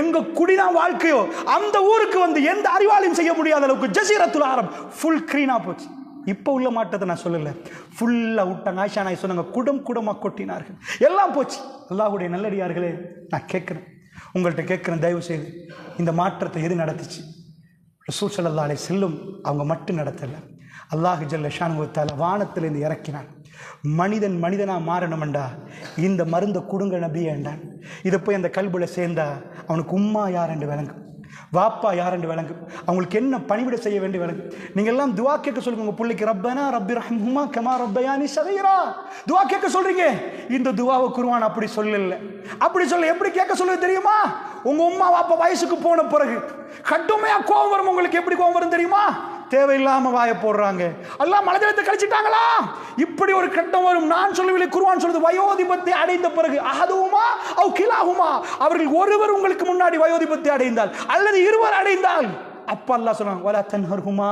எங்க குடிதான் வாழ்க்கையோ, அந்த ஊருக்கு வந்து எந்த அறிவாளியும் செய்ய முடியாத அளவுக்கு ஜஸீரத்துல் அரப் ஃபுல் கிரீனா போச்சு. இப்போ உள்ள மாற்றத்தை நான் சொல்லலை, ஃபுல்லாக விட்டாங்க. ஆயிஷா நாய் சொன்னாங்க, குடமாக கொட்டினார்கள், எல்லாம் போச்சு. அல்லாஹ்வுடைய நல்லடியார்களே, நான் கேட்குறேன், உங்கள்கிட்ட கேட்குறேன், தயவு செய்து இந்த மாற்றத்தை எது நடத்துச்சு? ரசூல் ஸல்லல்லாஹு அலைஹி வஸல்லம் அவங்க மட்டும் நடத்தலை. அல்லாஹ் ஜல்ல ஷானஹு வ தஆலா வானத்திலிருந்து இறக்கினான். மனிதன் மனிதனாக மாறணும்டா, இந்த மருந்தை கொடுங்க நபியே என்றான். இதை போய் அந்த கல்புல சேர்ந்தா அவனுக்கு உம்மா யார் என்று விளங்கும், வாப்பா யார் என்று விளங்கும், அவங்களுக்கு என்ன பணிவிட செய்ய வேண்டிய விளங்கும். நீங்க எல்லாம் துவா கேட்க சொல்லுங்க உங்க பிள்ளைக்கு, ரப்பனா ரப்பிர்ஹம்ஹுமா கமா ரப்பயானி ஸகீரா. துவா கேட்க சொல்றீங்க. இந்த துவாவை குர்ஆன் அப்படி சொல்லல. அப்படி சொல்ல எப்படி கேட்க சொல்லுது தெரியுமா? உங்க உம்மா வாப்பா வயசுக்கு போன பிறகு கடுமையா கோபம் வரும். உங்களுக்கு எப்படி கோபம் வரும் தெரியுமா? தேவையில்லாம வாய போடுறாங்க, அல்லாஹ் மலஜலத்தை கழிச்சிட்டாங்களா, இப்படி ஒரு கட்டம் வரும். நான் சொல்லவில்லை, குர்ஆன் சொல்றது. வயோதிபத்தை அடைந்த பிறகு அஹதுமா அவ் கிலாஹுமா, அவர்கள் ஒருவர் உங்களுக்கு முன்னாடி வயோதிபத்தை அடைந்தால் அல்லது இருவர் அடைந்தால், அப்ப அல்லாஹ் சொன்னான், வலா தன்ஹர்ஹுமா,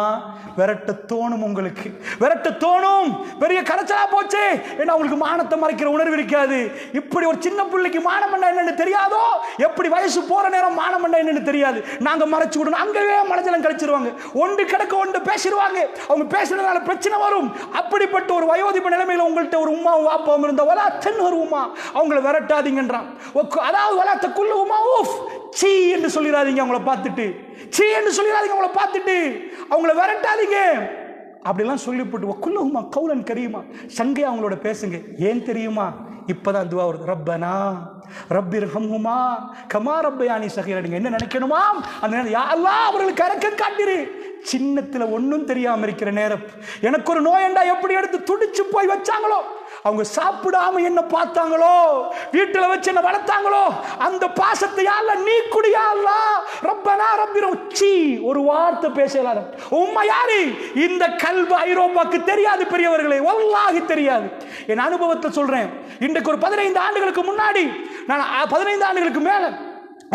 விரட்ட தோணும், உங்களுக்கு விரட்ட தோணும். பெரிய கரைச்சலா போச்சு, ஏன்னா உங்களுக்கு மானத்தை மறைக்கிற உணர்வு இருக்காது. இப்படி ஒரு சின்ன பிள்ளைக்கு மானம் பண்ண என்னன்னு தெரியாதோ, எப்படி வயசு போற நேரம் மானம் பண்ண என்னன்னு தெரியாது, நாங்க மறைச்சு விடணும். அங்கவே மலஜலம் கழிச்சிருவாங்க, ஒன்று கிடக்க ஒன்று பேசிடுவாங்க. அவங்க பேசுறதுனால பிரச்சனை வரும். அப்படிப்பட்ட ஒரு வயோதிப நிலைமையில உங்கள்கிட்ட ஒரு உமாவும் வாப்பாவும் இருந்தா, வலா தன்ஹர்ஹுமா, அவங்கள விரட்டாதீங்கன்றான். அதாவது வலா தகுல்லுஹுமா உஃப், சீ என்று சொல்லிடாதீங்க அவங்கள பார்த்துட்டு, சீ என்று சொல்லிடாதீங்க அவங்கள பார்த்துட்டு, அவங்கள விரட்டாதீங்க. அப்படிலாம் சொல்லிவிட்டு வக்குல்லுஹுமா கௌலன் கரீமா, சங்கையா அவங்களோட பேசுங்க. ஏன் தெரியுமா? இப்பதான் துவா வருது, ரப்பனா ரப்பிர்ஹம்ஹுமா கமா ரப்பயானி ஸகீரா. நீங்க என்ன நினைக்கணுமா? அந்த யா அல்லாஹ் அவர்களுக்கு இரக்கம் காட்டிரு, சின்னத்தில் ஒன்றும் தெரியாமல் இருக்கிற நேரம் எனக்கு ஒரு நோயண்டா எப்படி எடுத்து துடிச்சு போய் வச்சாங்களோ, அவங்க சாப்பிடாம என்ன பார்த்தாங்களோ, வீட்டில் வச்சு என்ன வளர்த்தாங்களோ, அந்த பாசத்தை யார நீ குடியா ரப்பனா ரப்பிரும் சீ ஒரு வார்த்தை பேசலாத உம்மா யாரு? இந்த கல்வி ஐரோப்பாக்கு தெரியாது பெரியவர்களே, வல்லாஹி தெரியாது. என் அனுபவத்தை சொல்றேன். இன்றைக்கு ஒரு 15 ஆண்டுகளுக்கு முன்னாடி, நான் 15 ஆண்டுகளுக்கு மேல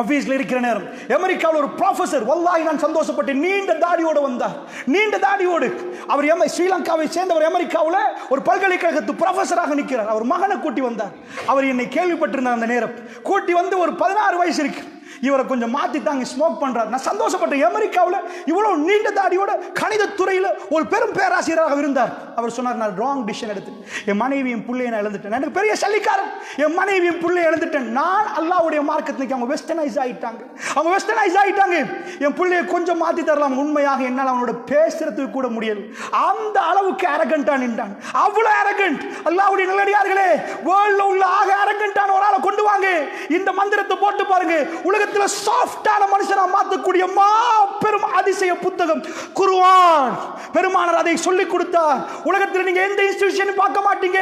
ஆபீஸ்ல இருக்கிற நேரம், அமெரிக்காவில் ஒரு ப்ரொஃபசர், வல்லாஹி நான் சந்தோஷப்பட்டு, நீண்ட தாடியோடு வந்தார். நீண்ட தாடியோடு அவர் ஸ்ரீலங்காவை சேர்ந்தவர், அமெரிக்காவில் ஒரு பல்கலைக்கழகத்து ப்ரொஃபஸராக நிற்கிறார். அவர் மகனை கூட்டி வந்தார். அவர் என்னை கேள்விப்பட்டிருந்தார். அந்த நேரம் கூட்டி வந்து ஒரு 16 வயசு இருக்கு, இவரை கொஞ்சம் மாத்திட்டாங்க, ஸ்மோக் பண்றாரு. நான் சந்தோஷப்பட்டேன். அமெரிக்காவில் இவ்வளவு நீண்ட தாடியோட கணித துறையில் ஒரு பெரும் பேராசிரியராக இருந்தார். அவர் சொன்னார், நான் ராங் டிசிஷன் எடுத்து என் மனைவியும் பிள்ளையை நான் இழந்துட்டேன். எனக்கு பெரிய சல்லிக்காரன், என் மனைவியும் பிள்ளையை இழந்துட்டேன். நான் அல்லாஹ்வுடைய மார்க்கத்துக்கு அவங்க வெஸ்டர்னைஸ் ஆயிட்டாங்க, அவங்க வெஸ்டர்னைஸ் ஆயிட்டாங்க. என் பிள்ளையை கொஞ்சம் மாத்தி தரலாம். உண்மையாக என்னால் அவனோட பேசுறதுக்கு கூட முடியல. அந்த அளவுக்கு அரகண்டா நின்றான். அவ்வளவு அரகண்ட். அல்லாஹ்வுடைய நல்லடியார்களே, வேர்ல்ட்ல உள்ள ஆக அரகண்டான ஒரு ஆளை கொண்டு வாங்க, இந்த மந்திரத்தை போட்டு பாருங்க. உலகத்தில் சாஃப்டான மனுஷனா மாற்றக்கூடிய மாபெரும் அதிசய புத்தகம் குர்ஆன். பெருமானார் அதை சொல்லிக் கொடுத்தார். உலகத்தில் நீங்க எந்த இன்ஸ்டிடியூஷன் பார்க்க மாட்டீங்க.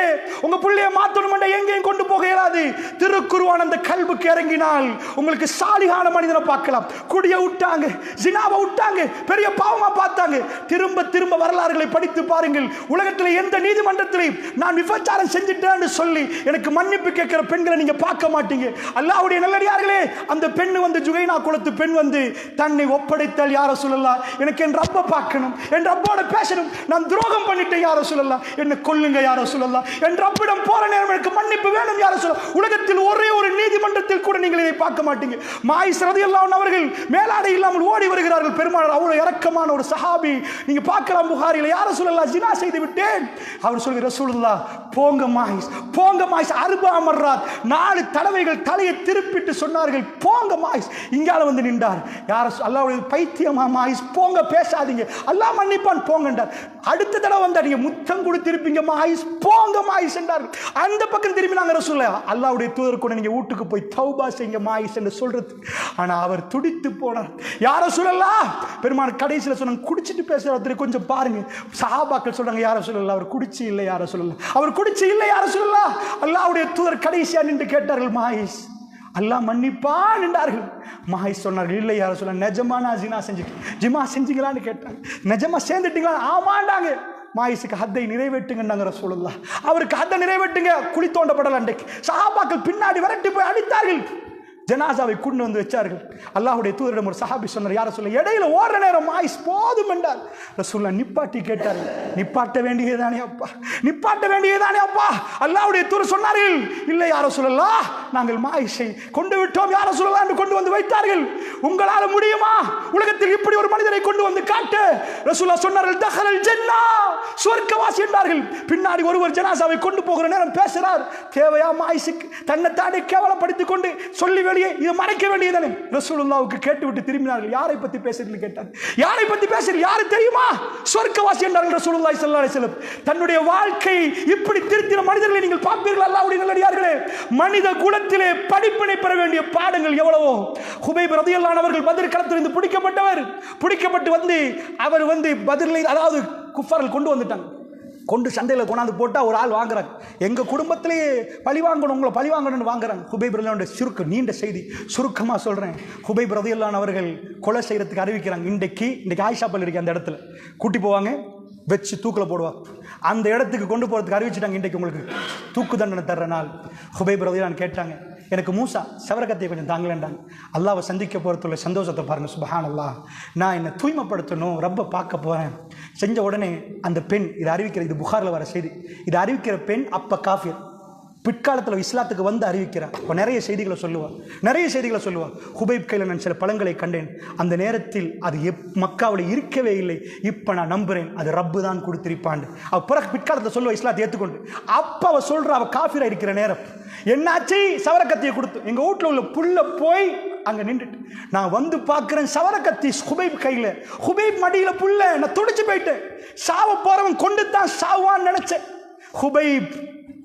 உங்க பிள்ளையை மாத்தணும் எங்கேயும் கொண்டு போக இயலாது. திருக்குர்ஆன் அந்த கல்புக்கு இறங்கினால் உங்களுக்கு சாலிகான மனிதனை பார்க்கலாம். குடிய விட்டாங்க, ஜினாவை விட்டாங்க, பெரிய பாவமா பார்த்தாங்க. திரும்ப திரும்ப வரலாறுகளை படித்து பாருங்கள். உலகத்தில் எந்த நீதிமன்றத்திலையும் நான் விபச்சாரம் செஞ்சுட்டேன்னு சொல்லி எனக்கு மன்னிப்பு கேட்கிற பெண்களை நீங்க பார்க்க மாட்டீங்க. அல்லாஹ்வுடைய நல்லடியார்களே, அந்த பெண் வந்து ஜுகைனா குலத்து பெண் வந்து தன்னை ஒப்படைத்தால், யார சொல்லலாம், எனக்கு என் ரப்ப பார்க்கணும், என் ரப்போட பேசணும், நான் துரோகம் பண்ணிட்டேன் யார சொல்லலாம், என்ன கொல்லுங்க யார சொல்லலாம், என் ரப்பிடம் போற நேரம் எனக்கு மன்னிப்பு வேணும் யார சொல்லலாம். உலகத்தில் ஒரே ஒரு நீதிமன்றத்தில் கூட நீங்கள் இதை பார்க்க மாட்டீங்க. மாயிஸ் ரலியல்லாஹு அன்ஹு அவர்கள் மேலாடை இல்லாமல் ஓடி வருகிறார்கள். பெருமானார் அவ்வளவு இரக்கமான ஒரு சஹாபி, நீங்க பார்க்கலாம் புகாரில, யார சொல்லலாம், ஜினா செய்து விட்டேன். அவர் சொல்லி, ரசூலுல்லாஹ் போங்க மாயிஸ், போங்க மாயிஸ். 40 மர்ராத் 4 தடவைகள் தலையை திருப்பிட்டு சொன்னார்கள், போங்க மாயிஸ். இங்கால வந்து நின்றார். யார அல்லாஹ்வுடைய பைத்தியமா மாயிஸ், போங்க பேசாதீங்க, அல்லாஹ் மன்னிப்பான் போங்கன்றார். அடுத்த தடவை வந்தார், நீங்க முத்தம் கொடுத்திருப்பீங்க மாயிஸ், போங்க மாயிஸ் என்றார்கள். அந்த பக்கம் திரும்பி நாங்க ரசூலுல்லாஹ், அல்லாஹ்வுடைய தூதர் கூட நீங்க வீட்டுக்கு போய் தௌபா செய்யுங்க மாயிஸ் என்று சொல்றது. ஆனா அவர் துடித்து போனார். யார ரசூலுல்லாஹ், பெருமானார் கடைசியில் சொன்னாங்க, குடிச்சிட்டு பேசுறாரு கொஞ்சம் பாருங்க. சஹாபாக்கள் சொல்றாங்க, யார ரசூலுல்லாஹ் அவர் குடிச்சு இல்லை, யார ரசூலுல்லாஹ் அவர் குடிச்சு இல்லை, யார ரசூலுல்லாஹ். அல்லாஹ்வுடைய தூதர் கடைசியா நின்று கேட்டார்கள், மாயிஸ் அல்லாஹ் மன்னிப்பான் என்றார்கள். மாயிஸ் சொன்னார்கள், இல்லை யார சொல்ல, நிஜமா நான் ஜினா செஞ்சுட்டேன், ஜிமா செஞ்சீங்களான்னு கேட்டாங்க. நிஜமா சேர்ந்துட்டீங்களா? ஆமாண்டாங்க. மாயிஸுக்கு ஹத்தை நிறைவேற்றுங்கன்னாங்க ரசூலுல்லாஹ். அவருக்கு ஹத்தை நிறைவேற்றுங்க. குழி தோண்டப்படல. அன்றைக்கு சஹாபாக்கள் பின்னாடி விரட்டி போய் அடித்தார்கள். ஜனாசாவை கொண்டு வந்து வச்சார்கள். அல்லாஹ்வுடைய தூதரிடம் ஒரு சஹாபி சொன்னார், யார சொல்ல, இடையில ஓடுற நேரம் மாயிஸ் போதும் என்றார். ரசூலுல்லாஹ் நிப்பாட்டி கேட்டார்கள், நிப்பாட்ட வேண்டியதானே அப்பா, நிப்பாட்ட வேண்டியதானே அப்பா. அல்லாஹ்வுடைய தூதர் சொன்னார்கள், இல்லை யார சொல்லலாம், நாங்கள் மாயிஸை கொண்டு விட்டோம் யார சொல்லலாம் என்று கொண்டு வந்து வைத்தார்கள். உங்களால் முடியுமா உலகத்தில் இப்படி ஒரு மனிதரை கொண்டு வந்து காட்டு? ரசூலுல்லாஹ் சொன்னார்கள், தஹலல் ஜன்னah, சொர்க்கவாசி என்றார்கள். பின்னாடி ஒருவர் ஜனாசாவை கொண்டு போகிற நேரம் பேசுறார், தேவையா மாயிஸுக்கு தன்னை தானே கேவலப்படுத்திக் கொண்டு சொல்லி இதை மறைக்க வேண்டியதானே? ரசூலுல்லாஹ்வுக்கு கேட்டுவிட்டு திரும்பினார்கள். யாரை பத்தி பேசுறீங்க கேட்டார். யாரை பத்தி பேசுறீங்க, யாரு தெரியுமா? சொர்க்கவாசி என்றார்கள் ரசூலுல்லாஹி ஸல்லல்லாஹு அலைஹி வஸல்லம். தன்னுடைய வாழ்க்கை இப்படி திருத்தின மனிதர்களை நீங்கள் பார்ப்பீர்கள். அல்லாஹ்வுடைய நல்லடியார்களே, மனித குலத்திலே படிப்பினை பெற வேண்டிய பாடங்கள் எவ்வளவோ. ஹுபைப் ரலியல்லாஹு அன்ஹு அவர்கள் பத்ர் களத்திலிருந்து பிடிக்கப்பட்டு வந்து அவர் வந்து பத்ரிலே, அதாவது குஃபார்கள் கொண்டு வந்துட்டாங்க. கொண்டு சந்தையில் கொண்டாந்து போட்டால் ஒரு ஆள் வாங்குறாங்க. எங்கள் குடும்பத்திலேயே பழி வாங்கணும், உங்களை பழி வாங்கணும்னு வாங்குறாங்க. ஹுபைப் ரலியல்லாஹு நீண்ட செய்தி சுருக்கமாக சொல்கிறேன். ஹுபைப் ரலியல்லாஹு அன்ஹு அவர்கள் கொலை செய்கிறதுக்கு அறிவிக்கிறாங்க. இன்றைக்கு ஆயிஷா பள்ளி இருக்கு, அந்த இடத்துல கூட்டி போவாங்க, வச்சு தூக்கில் போடுவாங்க. அந்த இடத்துக்கு கொண்டு போகிறதுக்கு அறிவிச்சிட்டாங்க, இன்றைக்கு உங்களுக்கு தூக்கு தண்டனை தர்ற நாள். ஹுபைப் ரலியல்லாஹு கேட்டாங்க, எனக்கு மூசா சவரகத்தையை கொஞ்சம் தாங்களேன்டாங்க. அல்லாவை சந்திக்க போகிறதுள்ள சந்தோஷத்தை பாருங்கள். சுப்ஹானல்லாஹ், நான் என்னை தூய்மைப்படுத்தணும், ரப்பை பார்க்க போகிறேன். செஞ்ச உடனே அந்த பெண், இதை அறிவிக்கிற, இது புகாரில் வர செய்தி, இதை அறிவிக்கிற பெண் அப்போ காஃபிர், பிற்காலத்தில் இஸ்லாத்துக்கு வந்து அறிவிக்கிறார். இப்போ நிறைய செய்திகளை சொல்லுவார். ஹுபைப் கையில் நான் சில பழங்களை கண்டேன். அந்த நேரத்தில் அது மக்காவில் இருக்கவே இல்லை. இப்போ நான் நம்புகிறேன் அது ரப்பு தான் கொடுத்திருப்பான். அவ பிறகு பிற்காலத்தில் சொல்லுவா, இஸ்லாத்தை ஏற்றுக்கொண்டு. அப்போ அவ சொல்கிற, அவள் காஃபிராக இருக்கிற நேரம் என்னாச்சு, சவரக்கத்தியை கொடுத்து எங்கள் வீட்டில் உள்ள புல்ல போய் அங்கே நின்றுட்டு நான் வந்து பார்க்குறேன், சவரக்கத்தி ஹுபைப் கையில், ஹுபைப் மடியில் புல்ல. நான் துடிச்சு போயிட்டேன். சாவ போகிறவன் கொண்டு தான் சாவான்னு நினச்சேன். ஹுபைப்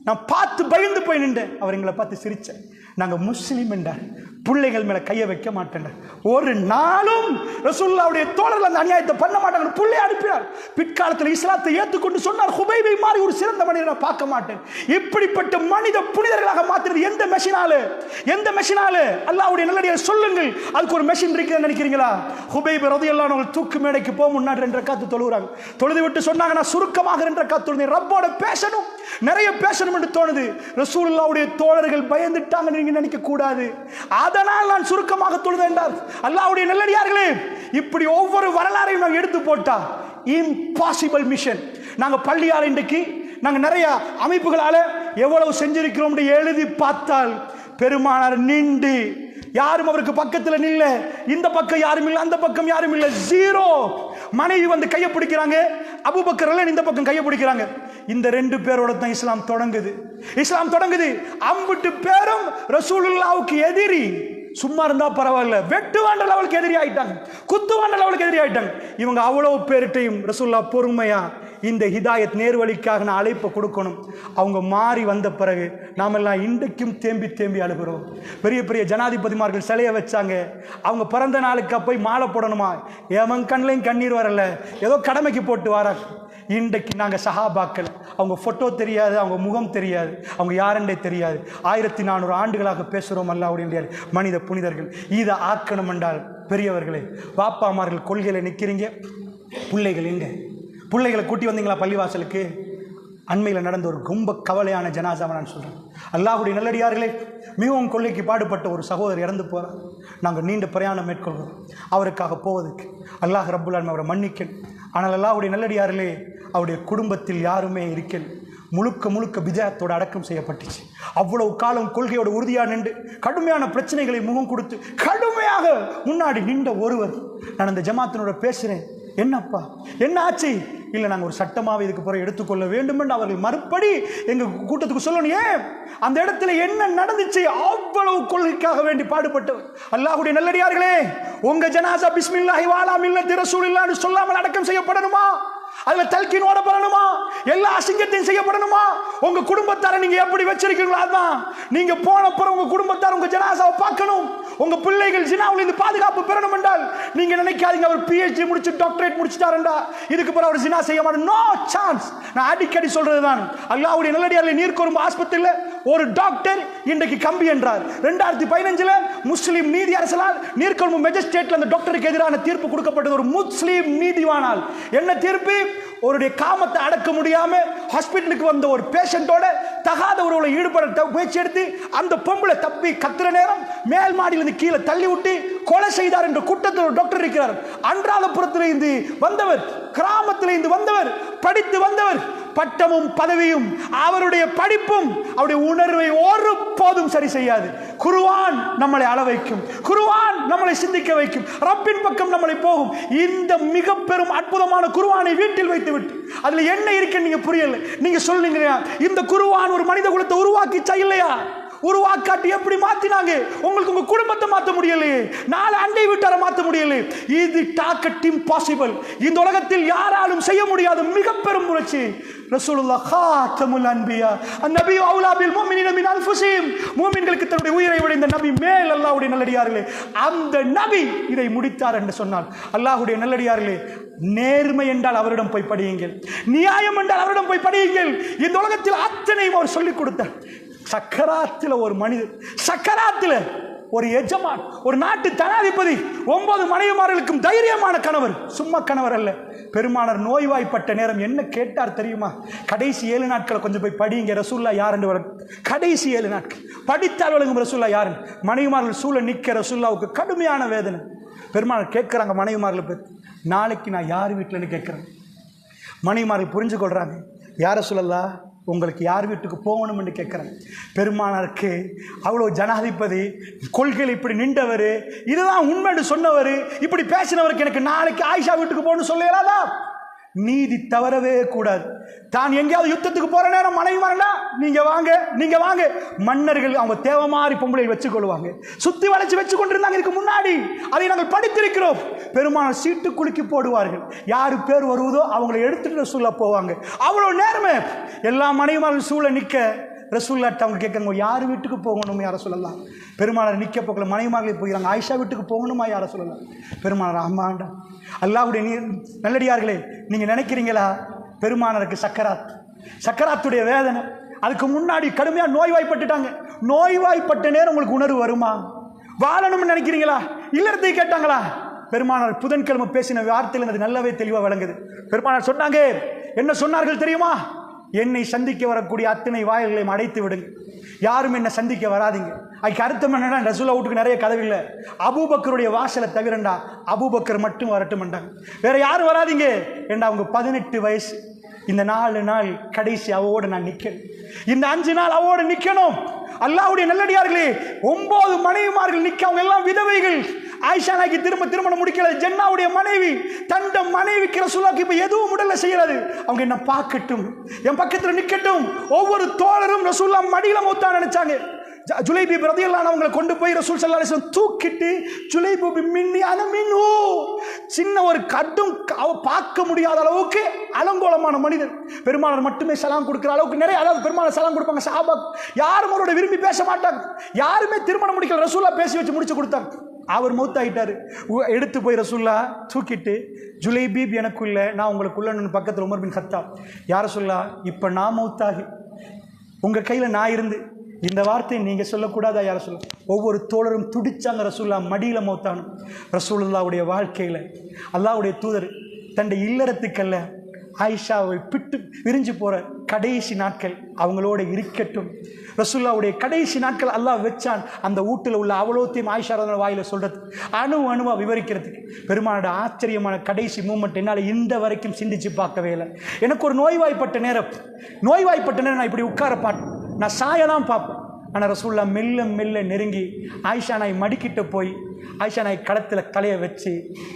நான் பார்த்து பயந்து போய் நின்றேன். அவர் எங்களை பார்த்து சிரிச்சேன். நாங்கள் முஸ்லீம் என்றார். பிள்ளைகள் மேல கையை வைக்க மாட்டேன். ஒரு நாளும் ரசூலுல்லாஹ்வுடைய தோழர்கள் அந்த அநியாயத்தை பண்ண மாட்டாங்க. பிள்ளை அனுப்பினார். பிற்காலத்தில் இஸ்லாத்தை ஏற்றுக்கொண்டு சொன்னார், ஹுபைபை மாதிரி ஒரு சிறந்த மனிதனை நான் பார்க்க மாட்டேன். இப்படிப்பட்ட மனித புனிதர்களாக மாற்றுறது எந்த மெஷினால? எந்த மெஷினால? அல்லாஹ்வுடைய நல்லடியார் சொல்லுங்கள், அதுக்கு ஒரு மெஷின் இருக்குன்னு நினைக்கிறீங்களா? ஹுபைப் ரலியல்லாஹு அன்ஹு தூக்கு மேடைக்கு போக முன்னாடி 2 ரக்காத்து தொழுகிறாங்க. தொழுது விட்டு சொன்னாங்க, நான் சுருக்கமாக 2 ரக்காத்து தொழுதேன், ரப்போட பேசணும், நிறைய பேசணும் என்று தோணுது. ரசூலுல்லாஹ்வுடைய தோழர்கள் பயந்துட்டாங்க நீங்க நினைக்க கூடாது, அதனால் நான் சுருக்கமாக தொழுதேன்றார். அல்லாஹ்வுடைய நல்லடியார்களே, இப்படி ஒவ்வொரு வரலாறையும் நான் எடுத்து போட்டா இம்பாசிபிள் மிஷன். நாங்க பள்ளியால இன்றைக்கு நாங்க நிறைய அமைப்புகளால எவ்வளவு செஞ்சிருக்கிறோம் எழுதி பார்த்தால் பெருமானார் நின்று யாரும் அவருக்கு பக்கத்தில் நில்ல, இந்த பக்கம் யாரும் இல்லை, அந்த பக்கம் யாரும் இல்லை, ஜீரோ. மனைவி வந்து கையை பிடிக்கிறாங்க, அபூபக்கர் இந்த பக்கம் கையை பிடிக்கிறாங்க. இந்த 2 பேரோட தான் இஸ்லாம் தொடங்குது. இஸ்லாம் தொடங்குது. அம்பிட்டு பேரும் ரசூலுல்லாஹ்வுக்கு எதிரி. சும்மா இருந்தா பரவாயில்ல, வெட்டுவாண்ட லெவலுக்கு எதிரி ஆயிட்டாங்க, குத்துவாண்ட லெவலுக்கு எதிரி ஆயிட்டாங்க. இவங்க அவ்வளவு பேர்ட்டையும் ரசூலுல்லாஹ் பொறுமையா இந்த ஹிதாயத் நேர்வழிக்காக நான் அழைப்பை கொடுக்கணும். அவங்க மாறி வந்த பிறகு நாமெல்லாம் இன்றைக்கும் தேம்பி தேம்பி அழுகிறோம். பெரிய பெரிய ஜனாதிபதிமார்கள் சிலையை வச்சாங்க, அவங்க பிறந்த நாளுக்கு போய் மாலை போடணுமா, எவன் கண்ணிலையும் கண்ணீர் வரல, ஏதோ கடமைக்கு போட்டு வராங்க. இன்றைக்கு நாங்கள் சஹாபாக்கள், அவங்க ஃபோட்டோ தெரியாது, அவங்க முகம் தெரியாது, அவங்க யாருன்றே தெரியாது, 1400 ஆண்டுகளாக பேசுகிறோம் அல்லாஹ்வுடைய மனித புனிதர்கள். இதை ஆக்கணும் என்றால் பெரியவர்களே, பாப்பாமார்கள் கொள்கையில் நிற்கிறீங்க, பிள்ளைகள் எங்க? பிள்ளைகளை கூட்டி வந்தீங்களா பள்ளிவாசலுக்கு? அண்மையில் நடந்த ஒரு ரொம்ப கவலையான ஜனாசாவை நான் சொல்கிறேன். அல்லாஹ்வுடைய நல்லடியார்களே, மிகவும் கொள்ளைக்கு பாடுபட்ட ஒரு சகோதரர் இறந்து போகிறார். நாங்கள் நீண்ட பிரயாணம் மேற்கொள்கிறோம் அவருக்காக போவதுக்கு. அல்லாஹ் ரப்புல் ஆலமீன் அவரை மன்னிக்கணும். ஆனால் அல்லாஹ்வுடைய நல்லடியார்களே, அவருடைய குடும்பத்தில் யாருமே இருக்கல், முழுக்க முழுக்க பிஜாயத்தோடு அடக்கம் செய்யப்பட்டுச்சு. அவ்வளவு காலம் கொள்கையோட உறுதியாக நின்று கடுமையான பிரச்சனைகளை முகம் கொடுத்து கடுமையாக முன்னாடி நின்ற ஒருவர், நான் அந்த ஜமாத்தினோட பேசுகிறேன், என்னப்பா என்ன ஆச்சு? இல்லை, நாங்கள் ஒரு சட்டமாவை இதுக்கு பிறகு எடுத்துக்கொள்ள வேண்டும் என்று அவர்கள் மறுபடி எங்கள் கூட்டத்துக்கு சொல்லணும். ஏன் அந்த இடத்துல என்ன நடந்துச்சு? அவ்வளவு கொள்கைக்காக வேண்டி பாடுபட்டவர். அல்லாஹ்வுடைய நல்லடியார்களே, உங்க ஜனாசா பிஸ்மில்லாஹி வஅலா மில்லத்தி ரசூலில்லாஹ்னு சொல்லாமல் அடக்கம் செய்யப்படணுமா? அதுல தல்கீன் ஓடப்படணுமா? எல்லா அசிங்கத்தையும் செய்யப்படணுமா? உங்க குடும்பத்தாரை நீங்க எப்படி வச்சிருக்கீங்களோ அதான். நீங்க போன பிறகு உங்க குடும்பத்தார் உங்க ஜனாசாவை பார்க்கணும். உங்க பிள்ளைகள் ஜினாவுல இருந்து பாதுகாப்பு பெறணும் என்றால் நீங்க நினைக்காதீங்க அவர் PhD முடிச்சு டாக்டரேட் முடிச்சிட்டாருண்டா இதுக்கு பிறகு அவர் ஜினா செய்ய மாட்டார். No chance. நான் அடிக்கடி சொல்றதுதான், அல்லாஹ்வுடைய நல்லடியார்களே, நீர்கொழும்பு ஆஸ்பத்திரியில் ஒரு டாக்டர் இன்றைக்கு கம்பி என்றார். 2015 முஸ்லிம் நீதி அரசால் நீர்கொழும்பு மெஜிஸ்ட்ரேட்ல அந்த டாக்டருக்கு எதிரான தீர்ப்பு கொடுக்கப்பட்டது. ஒரு முஸ்லிம் நீதிவானால் என்ன தீர்ப்பு? அவருடைய காமத்தை அடக்க முடியாம ஹாஸ்பிட்டலுக்கு வந்த ஒரு பேஷண்டோட தகாத உறவுல ஈடுபட முயற்சி எடுத்து அந்த பொம்பளை தப்பி கத்துற நேரம் மேல் மாடியிலிருந்து கீழே தள்ளி விட்டு கொலை செய்தார் என்ற குற்றத்தில் ஒரு டாக்டர் இருக்கிறார். அன்றாதபுரத்திலிருந்து வந்தவர், கிராமத்திலிருந்து வந்தவர், படித்து வந்தவர், பட்டமும் பதவியும் அவருடைய படிப்பும் அவருடைய உணர்வை ஒருபோதும் சரி செய்யாது. குர்ஆன் நம்மளை அள வைக்கும், குர்ஆன் நம்மளை சிந்திக்க வைக்கும், ரப்பின் பக்கம் நம்மளை போகும். இந்த மிக பெரும் அற்புதமான குர்ஆனை வீட்டில் வைத்து விட்டு அதுல என்ன இருக்குன்னு நீங்க புரியல. நீங்க சொல்லுங்க, இந்த குர்ஆன் ஒரு மனித குலத்தை உருவாக்கிச்சா இல்லையா? உருவாக்காட்டி எப்படி மாத்தினாங்க? உங்களுக்கு உங்க குடும்பத்தை மாற்ற முடியலையே, 4 அண்டை வீட்டாரை மாற்ற முடியலையே. இது டாக்கட் இம்பாசிபிள். இந்த உலகத்தில் யாராலும் செய்ய முடியாத மிக பெரும் முயற்சி. ரசூலுல்லாஹ் காத்தமுல் அன்பியா அந்நபி அவுலா பில் முஃமினீன மின் அன்ஃபுஸிஹிம். முஃமின்களுக்கு தன்னுடைய உயிரை விட இந்த நபி மேல். அல்லாஹ்வுடைய நல்லடியார்களே, அந்த நபி இதை முடித்தார் என்று சொன்னால், அல்லாஹ்வுடைய நல்லடியார்களே, நேர்மை என்றால் அவரிடம் போய் படியுங்கள், நியாயம் என்றால் அவரிடம் போய் படியுங்கள். இந்த உலகத்தில் அத்தனையும் அவர் சொல்லிக் கொடுத்தார். சக்கராத்தில் ஒரு மனிதர், சக்கராத்தில் ஒரு எஜமான், ஒரு நாட்டு ஜனாதிபதி, 9 மனைவிமார்களுக்கும் தைரியமான கணவர், சும்மா கணவர் அல்ல. பெருமானார் நோய்வாய்ப்பட்ட நேரம் என்ன கேட்டார் தெரியுமா? கடைசி 7 நாட்களை கொஞ்சம் போய் படிங்க, ரசூலுல்லாஹ் யார் என்று வரும். கடைசி 7 நாட்கள் படித்தால் வழங்கும் ரசூலுல்லாஹ் யார். மனைவிமார்கள் சூழ நிற்க ரசூலுல்லாஹ்வுக்கு கடுமையான வேதனை. பெருமானார் கேட்கிறாங்க மனைவிமார்களை பற்றி, நாளைக்கு நான் யார் வீட்டில்னு கேட்குறேன். மனைவிமார்கள் புரிஞ்சு கொள்றாங்க, யார் ரசூலுல்லாஹ் உங்களுக்கு யார் வீட்டுக்கு போகணும் என்று கேட்குறேன். பெருமானாருக்கு அவ்வளோ ஜனாதிபதி, கொள்கையில் இப்படி நின்றவர், இதுதான் உண்மைன்னு சொன்னவர், இப்படி பேசினவருக்கு எனக்கு நாளைக்கு ஆயிஷா வீட்டுக்கு போகணும்னு சொல்லலாதா? நீதி தவறவே கூடாது. தான் எங்கேயாவது யுத்தத்துக்கு போற நேரம் மனைவி வரண்டா, நீங்க வாங்க, நீங்க வாங்க. மன்னர்கள் அவங்க தேவை மாதிரி பொம்பளை வச்சுக்கொள்வாங்க, சுத்தி வளைச்சு வச்சு கொண்டிருந்தாங்க இதுக்கு முன்னாடி. அதை நாங்கள் படித்திருக்கிறோம். பெருமானார் சீட்டு குலுக்கி போடுவார்கள், யாரு பேர் வருவதோ அவங்களை எடுத்துட்டு ரசூலுல்லாஹ் போவாங்க. அவ்வளவு நேரமே எல்லா மனைவிமார்கள் சூழ நிற்க ரசூல்லாட்ட அவங்க கேட்குறாங்க, யார் வீட்டுக்கு போகணும் யார சொல்லலாம்? பெருமானார் நிற்க போக்கல மனைவிமார்களே போகிறாங்க, ஆயிஷா வீட்டுக்கு போகணுமா யார சொல்லலாம்? பெருமானார் ஆமாண்டா. அல்லாஹ்வுடைய நல்லடியார்களே, நீங்கள் நினைக்கிறீங்களா பெருமானாருக்கு சக்கராத்துடைய வேதனை, அதுக்கு முன்னாடி கடுமையாக நோய்வாய்ப்பட்டுட்டாங்க. நோய்வாய்ப்பட்ட நேரம் உங்களுக்கு உணர்வு வருமா? வாழணும்னு நினைக்கிறீங்களா? இல்லறதை கேட்டாங்களா? பெருமானார் புதன்கிழமை பேசின வார்த்தையில் அது நல்லாவே தெளிவாக விளங்குது. பெருமானார் சொன்னாங்க, என்ன சொன்னார்கள் தெரியுமா? என்னை சந்திக்க வரக்கூடிய அத்தனை வாயில்களையும் அடைத்து விடுங்க, யாரும் என்னை சந்திக்க வராதிங்க. அதுக்கு அர்த்தம் என்னன்னா, ரசூலா வீட்டுக்கு நிறைய கதவு இல்லை, அபூபக்கருடைய வாசலை தவிரண்டா அபூபக்கர் மட்டும் வரட்டும்ண்டாங்க, வேற யாரும் வராதிங்க ஏண்டா அவங்க 18 வயசு. இந்த 4 நாள் கடைசி அவோடு நான் நிற்கணும், இந்த 5 நாள் அவோடு நிற்கணும். அல்லாஹ்வுடைய நல்லடியார்களே, 9 மனைவிமார்கள் நிற்க, அவங்க எல்லாம் விதவைகள். ஆயிஷா நாய்க்கு திருமணம் முடிக்கல, ஜன்னாவுடைய மனைவி. தண்ட மனைவிக்கு ரசூலுல்லாஹ்க்கு இப்ப எதுவும் உடல்ல செய்யறது, அவங்க என்ன பார்க்கட்டும், என் பக்கத்துல நிக்கட்டும். ஒவ்வொரு தோழரும் ரசூலுல்லாஹ் மடியில மௌத்தா நினைச்சாங்க. ஜுலைபீப் ரலியல்லாஹு அன்ஹு அவங்களை கொண்டு போய் ரசூல் ஸல்லல்லாஹு அலைஹி வஸல்லம் தூக்கிட்டு, ஜுலைபீப் மின்னி அன மின்ஹு, சின்ன ஒரு கட்டும் பார்க்க முடியாத அளவுக்கு அலங்கோலமான மனிதர். பெருமானார் மட்டுமே சலாம் கொடுக்கிற அளவுக்கு நிறைய, அதாவது பெருமானார் சலாம் கொடுப்பாங்க, சஹாபா யாரும் அவரோட விரும்பி பேச மாட்டாங்க, யாருமே திருமணம் முடிக்கல, ரசூலுல்லாஹ் பேசி வச்சு முடிச்சு கொடுத்தாங்க. அவர் மௌத்தாயிட்டாரு. எடுத்து போய் ரசூலுல்லாஹ் தூக்கிட்டு, ஜுலைபீப் எனக்குள்ள, நான் உங்களுக்குள்ள பக்கத்தில் உமர் பின் கத்தாப், யார சொல்லா இப்ப நான் மௌத்தாகி உங்க கையில நான் இருந்து இந்த வார்த்தையை நீங்க சொல்லக்கூடாதா யார சொல்ல? ஒவ்வொரு தோழரும் துடிச்சாங்க. ரசூலுல்லாஹ் மடியில மௌத்தானும். ரசூலுல்லாஹ்வுடைய வாழ்க்கையில அல்லாஹ்வுடைய தூதர் தன்னுடைய இல்லறத்துக்கல்ல, ஆயிஷாவை பிட்டு விரிஞ்சு போற கடைசி நாட்கள் அவங்களோட இருக்கட்டும். ரசூலுல்லாஹ்வுடைய கடைசி நாட்கள் அல்லாஹ் வச்சான். அந்த வீட்டில் உள்ள அவ்வளோத்தையும் ஆயிஷா வாயில சொல்றது, அணுவா விவரிக்கிறதுக்கு. பெருமானோட ஆச்சரியமான கடைசி மூமெண்ட் என்னால் இந்த வரைக்கும் சிந்திச்சு பார்க்கவே இல்லை. எனக்கு ஒரு நோய்வாய்ப்பட்ட நேரம் நான் இப்படி உட்கார நான் சாயதான் பார்ப்பேன். ஆனால் ரசூலுல்லாஹ் மெல்ல மெல்ல நெருங்கி ஆயிஷா நாய் மடிக்கிட்ட போய் ஆயிஷா நாய் களத்தில் கலையை வச்சு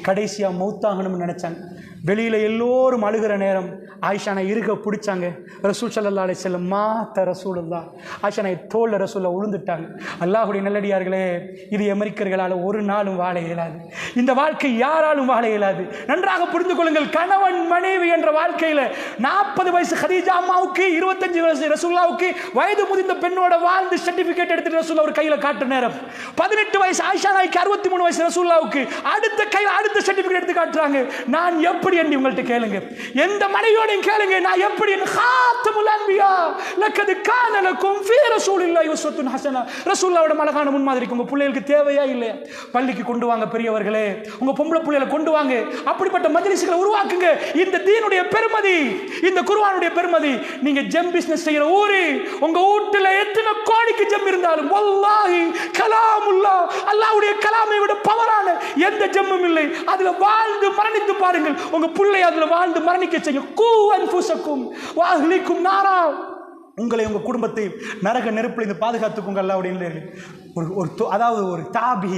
கடைசியாக மௌத்தாகணும்னு நினச்சாங்க. வெளியில் எல்லோரும் அழுகிற நேரம் ஆயிஷா நாய் இருக பிடிச்சாங்க. ரசூல் ஸல்லல்லாஹு அலைஹி வஸல்லம் மாத்த ரசூலுல்லாஹ், ஆயிஷா நாய் தோல்ல ரசூலுல்லாஹ் உழுந்துட்டாங்க. அல்லாஹ்வுடைய நல்லடியார்களே, இது அமெரிக்கர்களால் ஒரு நாளும் வாழ இயலாது, இந்த வாழ்க்கை யாராலும் வாழ இயலாது. நன்றாக புரிந்து கொள்ளுங்கள். கணவன் மனைவி என்ற வாழ்க்கையில் 40 வயசு ஹதீஜா அம்மாவுக்கு, 25 வயசு ரசூலுல்லாஹ்வுக்கு வயது முதிர்ந்த பெண்ணோட வாழ்ந்து சர்டிபிகேட் எடுத்துட்டு ரசூலுல்லாஹ் ஒரு கையில் காட்டுற நேரம், 18 வயசு ஆயிஷா நாய்க்கு 63 வயசு ரசூலுல்லாஹ்வுக்கு அடுத்த கையில் அடுத்த சர்டிபிகேட் எடுத்து காட்டுறாங்க. நான் எப்படி என்று உங்கள்கிட்ட கேளுங்க, எந்த மனைவியோடையும் கேளுங்க, நான் எப்படி ஹாத்தமுல் அன்பியா லக்கத் கான லக்கும் ஃபீ ரசூலில்லாஹி உஸ்வத்துன் ஹஸனா. ரசூலுல்லாஹ்வோட அழகான முன்மாதிரிக்கு உங்க பிள்ளைகளுக்கு தேவையா இல்லையா? பள்ளிக்கு கொண்டு வாங்க பெரியவர்களே, உங்க பொம்பளை பிள்ளைகளை கொண்டு வாங்க, அப்படிப்பட்ட மஜ்லிஸ்களை உருவாக்குங்க. இந்த தீனுடைய பெருமதி, இந்த குர்ஆனுடைய பெருமதி. நீங்க ஜெம் பிசினஸ் செய்யற ஊரு, உங்க வீட்டுல எத்தனை கோடிக்கு ஜெம் இருந்தாலும் வல்லாஹி கலாமுல்லாஹ், அல்லாஹ்வுடைய கலாமை விட பவரான எந்த ஜெம்மும் இல்லை. அதுல வாழ்ந்து மரணித்து பாருங்கள், உங்க பிள்ளை அதுல வாழ்ந்து மரணிக்க செய்ய. கூ அன்ஃபுஸக்கும் வ அஹ்லிக்கும் நாரா, உங்களை உங்க குடும்பத்தை நரக நெருப்பில் இருந்து பாதுகாத்துக்கோங்க. அல்லாஹ்வுடைய அதாவது ஒரு தாபி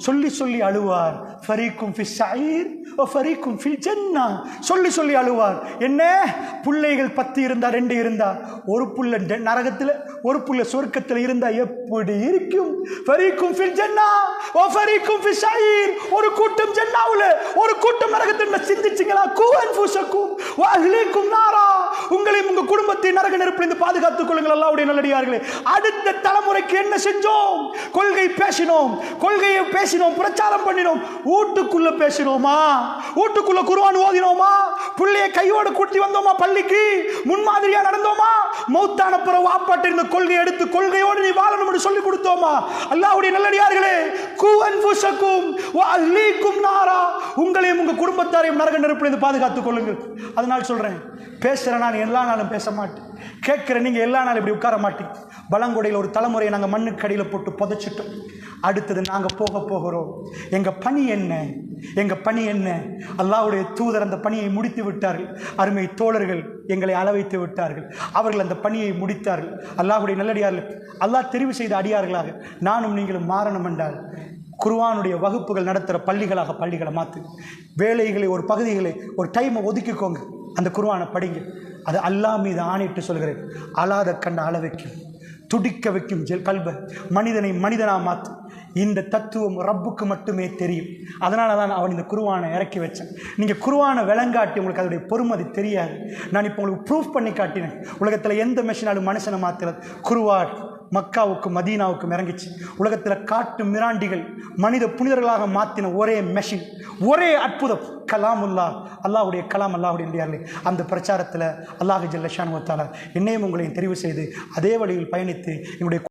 சொல்லி அழுவார், ஃபரீக்கும் ஃபிஸ் ஸஈர் வ ஃபரீக்கும் ஃபில் ஜன்னah, சொல்லி அழுவார். என்ன பிள்ளைகள் 10 இருந்தா 2 இருந்தா, ஒரு புள்ள நரகத்தில் ஒரு புள்ள சொர்க்கத்தில் இருந்தா எப்படி இருக்கும்? ஃபரீக்கும் ஃபில் ஜன்னah வ ஃபரீக்கும் ஃபிஸ் ஸஈர், ஒரு கூட்டம் ஜன்னாவுல ஒரு கூட்டம் நரகத்தில். சிந்திச்சீங்களா? கூ அன்ஃபுஸக்கும் வ அஹ்லிக்கும் நாரா, உங்களையும் உங்க குடும்பத்தை நரக நெருப்பில் இருந்து பாதுகாத்துக் கொள்ளுங்கள். அல்லாஹ்வுடைய நல்லடியார்களே, அடுத்த தலைமுறைக்கு என்ன செஞ்சோம்? கொள்கை பேசினோம், பிரச்சாரம் பண்ணினோம். வீட்டுக்குள்ள பேசினோமா? வீட்டுக்குள்ள குர்ஆன் ஓதினோமா? புள்ளைய கையோட கூட்டி வந்தோமா? பள்ளிக்கு முன்மாதிரியா நடந்தோமா? மௌத்தான பிறகு வாப்பாட்ட இருந்த கொள்கை எடுத்து கொள்கையோடு நீ வாழணும் என்று சொல்லி கொடுத்தோமா? அல்லாஹ்வுடைய நல்லடியார்களே, கூ அன்ஃபுஸக்கும் வ அஹ்லிக்கும் நாரா, உங்களையும் உங்க குடும்பத்தாரையும் நரக நெருப்பிலிருந்து பாதுகாத்துக் கொள்ளுங்கள். அதனால் சொல்றேன், பேசுற நான் எல்லா நாளும் பேச மாட்டேன், கேட்கிற நீங்க எல்லா நாளும் இப்படி உட்கார மாட்டீங்க. பழங்குடியில் ஒரு தலைமுறையை நாங்கள் மண்ணுக்கு அடியில் போட்டு புதைச்சிட்டோம். அடுத்தது நாங்கள் போகிறோம். எங்க பணி என்ன? அல்லாஹ்வுடைய தூதர் அந்த பணியை முடித்து விட்டார்கள். அருமை தோழர்கள் எங்களை அளவைத்து விட்டார்கள். அவர்கள் அந்த பணியை முடித்தார்கள். அல்லாஹ்வுடைய நல்லடியார்கள், அல்லாஹ் தெரிவு செய்த அடியார்களாக நானும் நீங்களும் மாறணும் என்றால் குர்ஆனுடைய வகுப்புகள் நடத்துகிற பள்ளிகளை மாற்று. வேலைகளை ஒரு பகுதிகளை ஒரு டைமை ஒதுக்கிக்கோங்க, அந்த குர்ஆனை படிங்க. அது அல்லாஹ் மீது ஆணையிட்டு சொல்கிறேன், அழாத கண்ண அள வைக்கும், துடிக்க வைக்கும் கல்ப, மனிதனை மனிதனா மாற்றும். இந்த தத்துவம் ரப்புக்கு மட்டுமே தெரியும். அதனால தான் அவன் இந்த குர்ஆனை இறக்கி வச்சான். நீங்கள் குர்ஆனை விளங்காட்டி உங்களுக்கு அதோடைய பொறுமதி தெரியாது. நான் இப்போ உங்களுக்கு ப்ரூஃப் பண்ணி காட்டினேன். உலகத்தில் எந்த மெஷினாலும் மனுஷனை மாற்றுறது. குர்ஆன் மக்காவுக்கும் மதீனாவுக்கும் இறங்கிச்சு. உலகத்தில் காட்டு மிராண்டிகள் மனித புனிதர்களாக மாற்றின ஒரே மெஷின், ஒரே அற்புதம் கலாமுல்லா, அல்லாஹ்வுடைய கலாம், அல்லாஹ்வுடைய நடிகார்களே. அந்த பிரச்சாரத்தில் அல்லாஹ் ஜல்ல ஷானஹு வ தஆலா என்னையும் உங்களையும் தெரிவு செய்து அதே வழியில் பயணித்து என்னுடைய